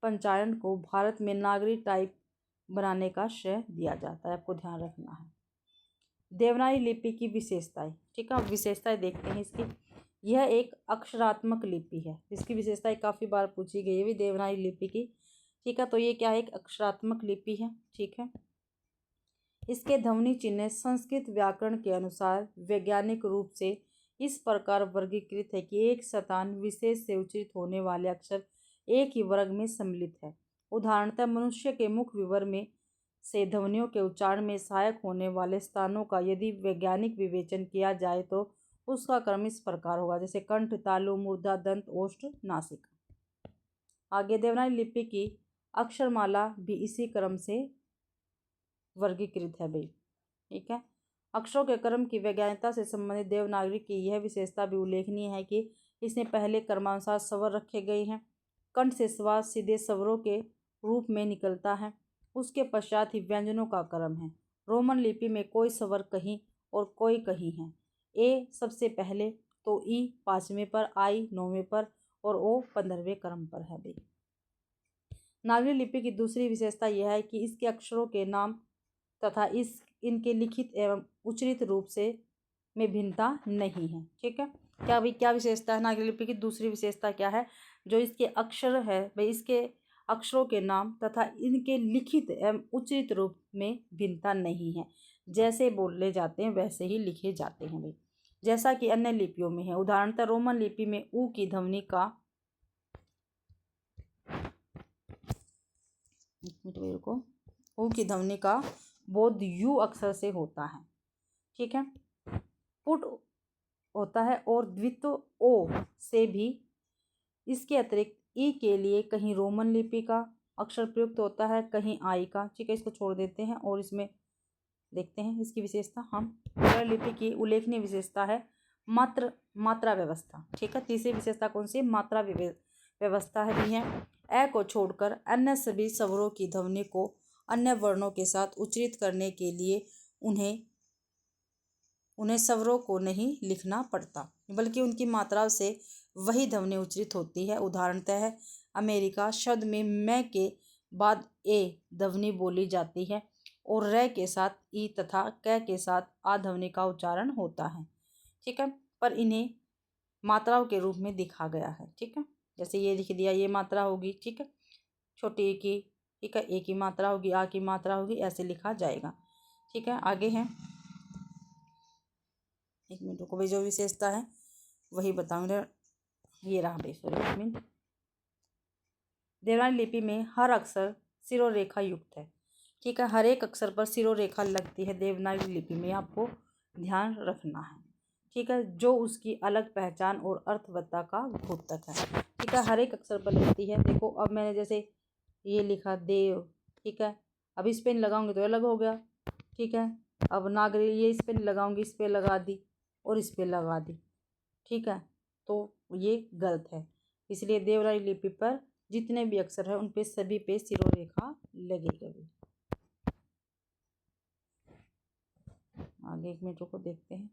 पंचानन को भारत में नागरी टाइप बनाने का श्रेय दिया जाता है, आपको ध्यान रखना है। देवनागरी लिपि की विशेषताएं, ठीक है, विशेषताएं देखते हैं इसकी। यह एक अक्षरात्मक लिपि है, इसकी विशेषताएं काफ़ी बार पूछी गई है भी देवनागरी लिपि की, ठीक है। तो ये क्या है? एक अक्षरात्मक लिपि है, ठीक है। इसके ध्वनि चिन्ह संस्कृत व्याकरण के अनुसार वैज्ञानिक रूप से इस प्रकार वर्गीकृत है कि एक संतान विशेष से उच्चारित होने वाले अक्षर एक ही वर्ग में सम्मिलित है। उदाहरणतः मनुष्य के मुख विवर में से ध्वनियों के उच्चारण में सहायक होने वाले स्थानों का यदि वैज्ञानिक विवेचन किया जाए तो उसका क्रम इस प्रकार होगा, जैसे कंठ, तालु, मूर्धा, दंत, ओष्ठ, नासिका। आगे देवनागरी लिपि की अक्षरमाला भी इसी क्रम से वर्गीकृत है भाई। ठीक है। अक्षरों के क्रम की वैज्ञानिकता से संबंधित देवनागरी की यह विशेषता भी उल्लेखनीय है कि इसमें पहले क्रमानुसार स्वर रखे गए हैं। कंठ से श्वास सीधे स्वरों के रूप में निकलता है, उसके पश्चात ही व्यंजनों का क्रम है। रोमन लिपि में कोई स्वर कहीं और कोई कहीं है। ए सबसे पहले, तो ई 5वें पर, आई 9वें पर और ओ 15वें क्रम पर है भाई। नागरी लिपि की दूसरी विशेषता यह है कि इसके अक्षरों के नाम तथा इनके लिखित एवं उच्चरित रूप से में भिन्नता नहीं है। ठीक है। क्या भाई, क्या विशेषता है नागरी लिपि की? दूसरी विशेषता क्या है? जो इसके अक्षर है भाई, इसके अक्षरों के नाम तथा इनके लिखित एवं उच्चरित रूप में भिन्नता नहीं है। जैसे बोले जाते हैं वैसे ही लिखे जाते हैं भाई, जैसा कि अन्य लिपियों में है। उदाहरणतः रोमन लिपि में ऊ की ध्वनि का ऊ की ध्वनि का बोध यू अक्षर से होता है। ठीक है। पुट होता है और द्वित्व ओ से भी। इसके अतिरिक्त ई के लिए कहीं रोमन लिपि का अक्षर प्रयुक्त होता है, कहीं आई का। ठीक है, इसको छोड़ देते हैं और इसमें देखते हैं इसकी विशेषता। हम देवनागरी लिपि की उल्लेखनीय विशेषता है मात्रा व्यवस्था। ठीक है। तीसरी विशेषता कौन सी? मात्रा व्यवस्था है भी है। ए को छोड़कर अन्य सभी स्वरों की ध्वनि को अन्य वर्णों के साथ उच्चरित करने के लिए उन्हें स्वरों को नहीं लिखना पड़ता, बल्कि उनकी मात्रा से वही ध्वनि उच्चरित होती है। उदाहरणतः है अमेरिका शब्द में मैं के बाद ए ध्वनि बोली जाती है और रे के साथ ई तथा क के साथ आ ध्वनि का उच्चारण होता है। ठीक है। पर इन्हें मात्राओं के रूप में दिखा गया है। ठीक है। जैसे ये लिख दिया, ये मात्रा होगी। ठीक है। छोटी ए की, ठीक है, ए की मात्रा होगी, आ की मात्रा होगी, ऐसे लिखा जाएगा। ठीक है। आगे है, एक मिनट को भाई, जो विशेषता है वही बताऊंगा। ये रहा भाई, सॉरी, एक मिनट। देवनागरी लिपि में हर अक्षर सिरोरेखा युक्त है। ठीक है। हर एक अक्षर पर सिरोरेखा लगती है देवनागरी लिपि में, आपको ध्यान रखना है। ठीक है। जो उसकी अलग पहचान और अर्थवत्ता का द्योतक है। ठीक है। हर एक अक्षर पर लगती है। देखो, अब मैंने जैसे ये लिखा देव। ठीक है। अब इस पे लगाऊंगी तो अलग हो गया। ठीक है। अब नागरी, ये इस पे लगाऊंगी, इस पे लगा दी और इस पे लगा दी। ठीक है। तो ये गलत है। इसलिए देवनागरी लिपि पर जितने भी अक्षर है उन पे सभी पे सिरोरेखा लगेगी। आगे एक मिनट को देखते हैं।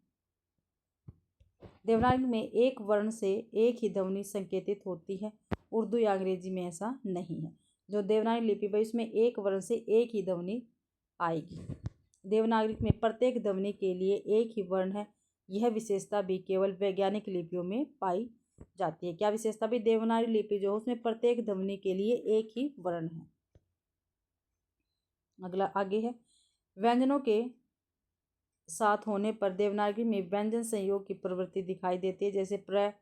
देवनागरी में एक वर्ण से एक ही ध्वनि संकेतित होती है। उर्दू या अंग्रेजी में ऐसा नहीं है। जो देवनागरी लिपि पर इसमें एक वर्ण से एक ही ध्वनि आएगी। देवनागरी में प्रत्येक ध्वनि के लिए एक ही वर्ण है। यह विशेषता भी केवल वैज्ञानिक लिपियों में पाई जाती है। क्या विशेषता भी? देवनागरी लिपि जो उसमें प्रत्येक ध्वनि के लिए एक ही वर्ण है। अगला आगे है, व्यंजनों के साथ होने पर देवनागरी में व्यंजन संयोग की प्रवृत्ति दिखाई देती है, जैसे प्र,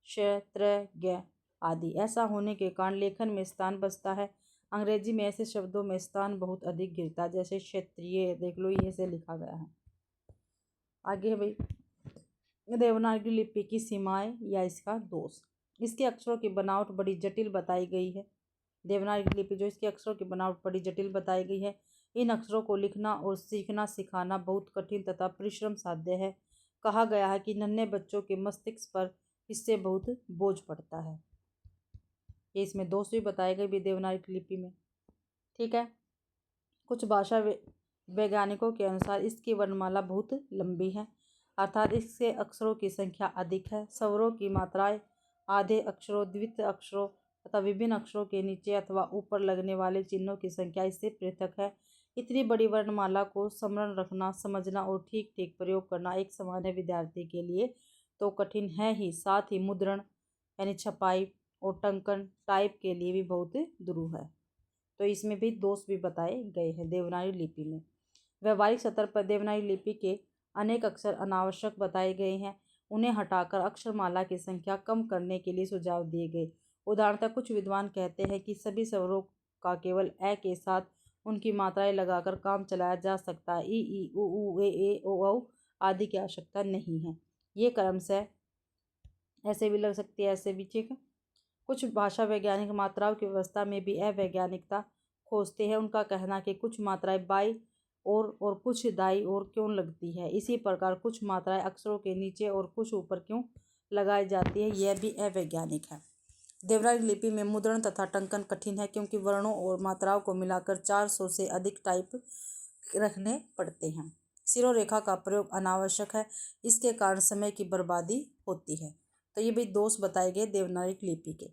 श, त्र, ग आदि। ऐसा होने के कारण लेखन में स्थान बचता है। अंग्रेजी में ऐसे शब्दों में स्थान बहुत अधिक गिरता है, जैसे क्षेत्रीय, देख लो, ये से लिखा गया है। आगे है भाई, देवनागरी लिपि की सीमाएं या इसका दोष। इसके अक्षरों की बनावट बड़ी जटिल बताई गई है। देवनागरी लिपि जो, इसके अक्षरों की बनावट बड़ी जटिल बताई गई है। इन अक्षरों को लिखना और सीखना सिखाना बहुत कठिन तथा परिश्रम साध्य है। कहा गया है कि नन्हे बच्चों के मस्तिष्क पर इससे बहुत बोझ पड़ता है। ये इसमें दोष भी बताए गए भी देवनागरी लिपि में। ठीक है। कुछ भाषा वैज्ञानिकों के अनुसार इसकी वर्णमाला बहुत लंबी है, अर्थात इसके अक्षरों की संख्या अधिक है। स्वरों की मात्राएं आधे अक्षरों, द्वितीय अक्षरों तथा विभिन्न अक्षरों के नीचे अथवा ऊपर लगने वाले चिन्हों की संख्या इससे पृथक है। इतनी बड़ी वर्णमाला को स्मरण रखना, समझना और ठीक ठीक प्रयोग करना एक सामान्य विद्यार्थी के लिए तो कठिन है ही, साथ ही मुद्रण यानी छपाई और टंकन टाइप के लिए भी बहुत दुरूह है। तो इसमें भी दोष भी बताए गए हैं देवनागरी लिपि में। व्यवहारिक स्तर पर देवनागरी लिपि के अनेक अक्षर अनावश्यक बताए गए हैं। उन्हें हटाकर अक्षरमाला की संख्या कम करने के लिए सुझाव दिए गए। उदाहरणतः कुछ विद्वान कहते हैं कि सभी स्वरों का केवल ए के साथ उनकी मात्राएं लगाकर काम चलाया जा सकता है। ई उ ऊ ए ओ औ आदि की आवश्यकता नहीं है। ये क्रमशः ऐसे भी लग सकती है, ऐसे भी, ठीक है। कुछ भाषा वैज्ञानिक मात्राओं की व्यवस्था में भी अवैज्ञानिकता खोजते हैं। उनका कहना कि कुछ मात्राएं बाई और कुछ दाई और क्यों लगती है। इसी प्रकार कुछ मात्राएं अक्षरों के नीचे और कुछ ऊपर क्यों लगाई जाती है, यह भी अवैज्ञानिक है। देवनागरी लिपि में मुद्रण तथा टंकन कठिन है क्योंकि वर्णों और मात्राओं को मिलाकर 400 से अधिक टाइप रखने पड़ते हैं। सिरोरेखा का प्रयोग अनावश्यक है, इसके कारण समय की बर्बादी होती है। तो ये भी दोष बताए गए देवनागरी लिपि के।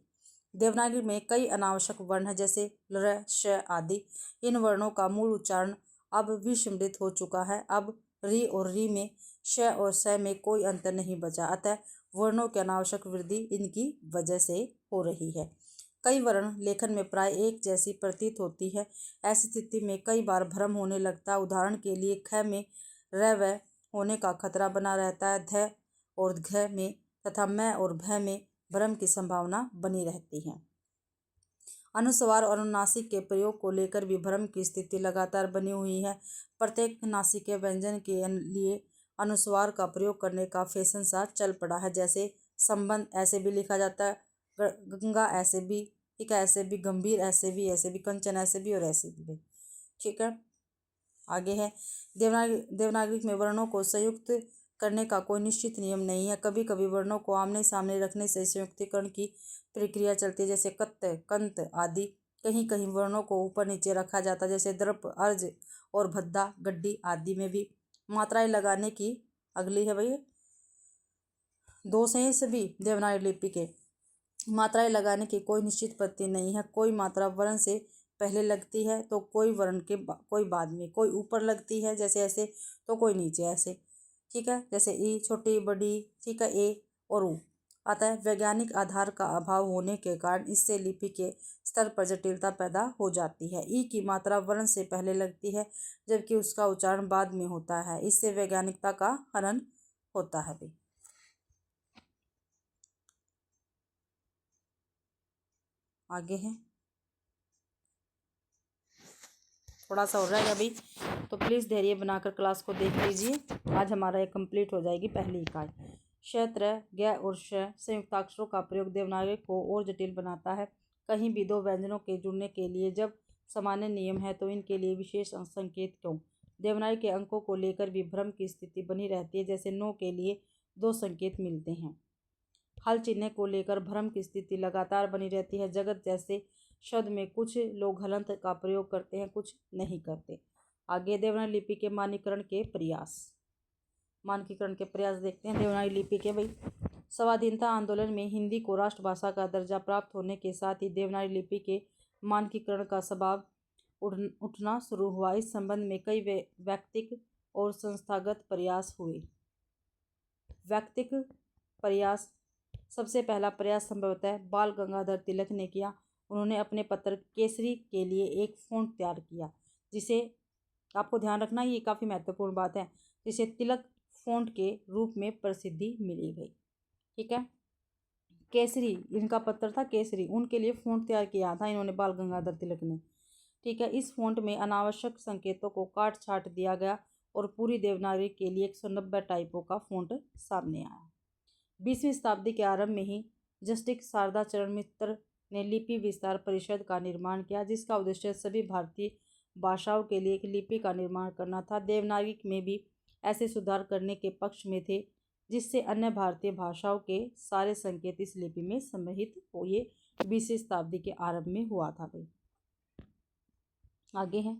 देवनागरी में कई अनावश्यक वर्ण हैं, जैसे ल, श आदि। इन वर्णों का मूल उच्चारण अब विस्मृत हो चुका है। अब री और री में, श और स में कोई अंतर नहीं बचा, अतः वर्णों की अनावश्यक वृद्धि इनकी वजह से हो रही है। कई वर्ण लेखन में प्राय एक जैसी प्रतीत होती है। ऐसी स्थिति में कई बार भ्रम होने लगता है। उदाहरण के लिए ख में र व होने का खतरा बना रहता है, ध और घ में तथा म और भ में भ्रम की संभावना बनी रहती है। अनुस्वार और अनुनासिक के प्रयोग को लेकर भी भ्रम की स्थिति लगातार बनी हुई है। प्रत्येक नासिकीय व्यंजन के लिए अनुस्वार का प्रयोग करने का फैशन सा चल पड़ा है। जैसे संबंध ऐसे भी लिखा जाता है, गंगा ऐसे भी, ठीक है, ऐसे भी, गंभीर ऐसे भी, कंचन ऐसे भी और ऐसे भी, ठीक है। आगे है देवनागरी में वर्णों को संयुक्त करने का कोई निश्चित नियम नहीं है। कभी कभी वर्णों को आमने सामने रखने से संयुक्तिकरण की प्रक्रिया चलती है, जैसे कत्त, कंत आदि। कहीं कहीं वर्णों को ऊपर नीचे रखा जाता है, जैसे द्रप, अर्ज और भद्दा, गड्डी आदि में भी। मात्राएं लगाने की अगली है भाई, दोष हैं सभी देवनागरी लिपि के। मात्राएं लगाने की कोई निश्चित पद्धति नहीं है। कोई मात्रा वर्ण से पहले लगती है तो कोई वर्ण के कोई बाद में, कोई ऊपर लगती है जैसे ऐसे, तो कोई नीचे ऐसे, ठीक है, जैसे ई, छोटी, बड़ी, ठीक है, ए और ऊ। अतः वैज्ञानिक आधार का अभाव होने के कारण इससे लिपि के स्तर पर जटिलता पैदा हो जाती है। ई की मात्रा वर्ण से पहले लगती है जबकि उसका उच्चारण बाद में होता है। इससे वैज्ञानिकता का हनन होता है भाई। आगे है, थोड़ा सा हो रहा है अभी, तो प्लीज़ धैर्य बनाकर क्लास को देख लीजिए। आज हमारा ये कंप्लीट हो जाएगी पहली इकाई। श, त्र, ग और श संयुक्ताक्षरों का प्रयोग देवनागरी को और जटिल बनाता है। कहीं भी दो व्यंजनों के जुड़ने के लिए जब सामान्य नियम है तो इनके लिए विशेष संकेत क्यों। देवनागरी के अंकों को लेकर भी भ्रम की स्थिति बनी रहती है, जैसे नो के लिए 2 संकेत मिलते हैं। हल चिन्ह को लेकर भ्रम की स्थिति लगातार बनी रहती है। जगत जैसे शब्द में कुछ लोग हलंत का प्रयोग करते हैं, कुछ नहीं करते। आगे देवनागरी लिपि के मानकीकरण के प्रयास, मानकीकरण के प्रयास देखते हैं देवनागरी लिपि के भाई। स्वाधीनता आंदोलन में हिंदी को राष्ट्रभाषा का दर्जा प्राप्त होने के साथ ही देवनागरी लिपि के मानकीकरण का स्वभाव उठना शुरू हुआ। इस संबंध में कई व्यक्तिक और संस्थागत प्रयास हुए। व्यक्तिक प्रयास, सबसे पहला प्रयास संभवतः बाल गंगाधर तिलक ने किया। उन्होंने अपने पत्र केसरी के लिए एक फ़ॉन्ट तैयार किया, जिसे आपको ध्यान रखना, ये काफ़ी महत्वपूर्ण बात है, जिसे तिलक फ़ॉन्ट के रूप में प्रसिद्धि मिली गई, ठीक है। केसरी इनका पत्र था, केसरी, उनके लिए फ़ॉन्ट तैयार किया था इन्होंने, बाल गंगाधर तिलक ने, ठीक है। इस फ़ॉन्ट में अनावश्यक संकेतों को काट छाट दिया गया और पूरी देवनागरी के लिए 190 टाइपों का फ़ॉन्ट सामने आया। 20वीं शताब्दी के आरंभ में ही जस्टिस शारदा चरण मित्र ने लिपि विस्तार परिषद का निर्माण किया, जिसका उद्देश्य सभी भारतीय भाषाओं के लिए एक लिपि का निर्माण करना था। देवनागरी में भी ऐसे सुधार करने के पक्ष में थे जिससे अन्य भारतीय भाषाओं के सारे संकेत इस लिपि में समाहित हो। ये 20वीं शताब्दी के आरंभ में हुआ था भाई। आगे है,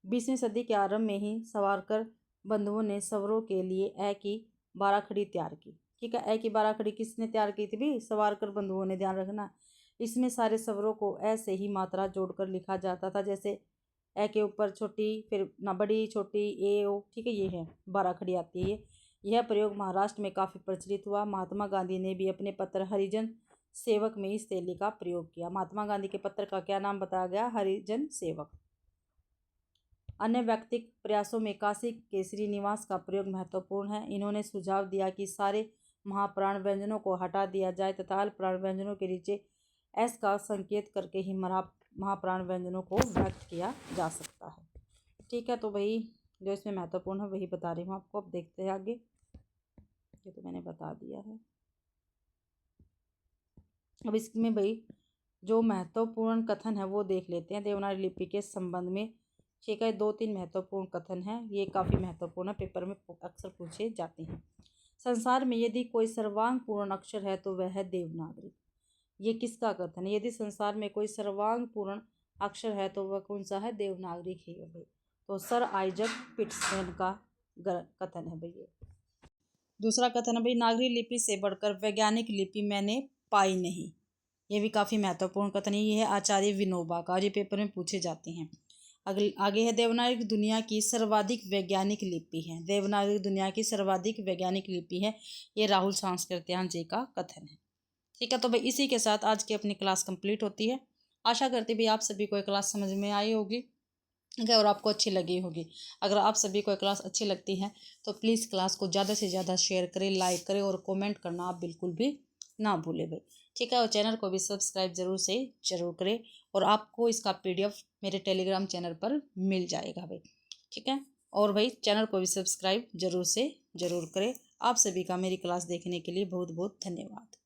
20वीं सदी के आरंभ में ही सावरकर बंधुओं ने स्वरों के लिए ए की 12 खड़ी तैयार की, ठीक है। ए की 12 खड़ी किसने तैयार की थी भी? सावरकर बंधुओं ने, ध्यान रखना। इसमें सारे स्वरों को ए से ही मात्रा जोड़कर लिखा जाता था, जैसे ए के ऊपर छोटी, फिर ना बड़ी, छोटी, ए ओ, ठीक है, ये है 12 खड़ी आती है। यह प्रयोग महाराष्ट्र में काफ़ी प्रचलित हुआ। महात्मा गांधी ने भी अपने पत्र हरिजन सेवक में इस शैली का प्रयोग किया। महात्मा गांधी के पत्र का क्या नाम बताया गया? हरिजन सेवक। अन्य व्यक्तिक प्रयासों में काशी केसरी निवास का प्रयोग महत्वपूर्ण है। इन्होंने सुझाव दिया कि सारे महाप्राण व्यंजनों को हटा दिया जाए तथा अल्पप्राण व्यंजनों के नीचे एस का संकेत करके ही महाप्राण व्यंजनों को व्यक्त किया जा सकता है। ठीक है, तो भाई जो इसमें महत्वपूर्ण है वही बता रही हूँ आपको। अब देखते हैं आगे, ये तो मैंने बता दिया है। अब इसमें भाई जो महत्वपूर्ण कथन है वो देख लेते हैं देवनागरी लिपि के संबंध में। ठीक है, 2-3 महत्वपूर्ण कथन हैं, ये काफ़ी महत्वपूर्ण है, पेपर में अक्सर पूछे जाते हैं। संसार में यदि कोई सर्वांग पूर्ण अक्षर है तो वह है देवनागरी। ये किसका कथन है? यदि संसार में कोई सर्वांग पूर्ण अक्षर है तो वह कौन सा है? देवनागरी है भाई। तो सर आइजक पिट्समैन का कथन है भाई ये। दूसरा कथन है भाई, नागरी लिपि से बढ़कर वैज्ञानिक लिपि मैंने पाई नहीं। ये भी काफ़ी महत्वपूर्ण कथन है, ये है आचार्य विनोबा का, और ये पेपर में पूछे जाते हैं। आगे है, देवनागरी दुनिया की सर्वाधिक वैज्ञानिक लिपि है। देवनागरी दुनिया की सर्वाधिक वैज्ञानिक लिपि है, ये राहुल सांस्कृत्यायन जी का कथन है। ठीक है, तो भाई इसी के साथ आज की अपनी क्लास कंप्लीट होती है। आशा करती भाई आप सभी को ये क्लास समझ में आई होगी और आपको अच्छी लगी होगी। अगर आप सभी को क्लास अच्छी लगती है तो प्लीज़ क्लास को ज़्यादा से ज़्यादा शेयर करें, लाइक करें और कमेंट करना आप बिल्कुल भी ना भूलें भाई। ठीक है, और चैनल को भी सब्सक्राइब ज़रूर करें, और आपको इसका PDF मेरे टेलीग्राम चैनल पर मिल जाएगा भाई। ठीक है, और भाई चैनल को भी सब्सक्राइब ज़रूर करें। आप सभी का मेरी क्लास देखने के लिए बहुत बहुत धन्यवाद।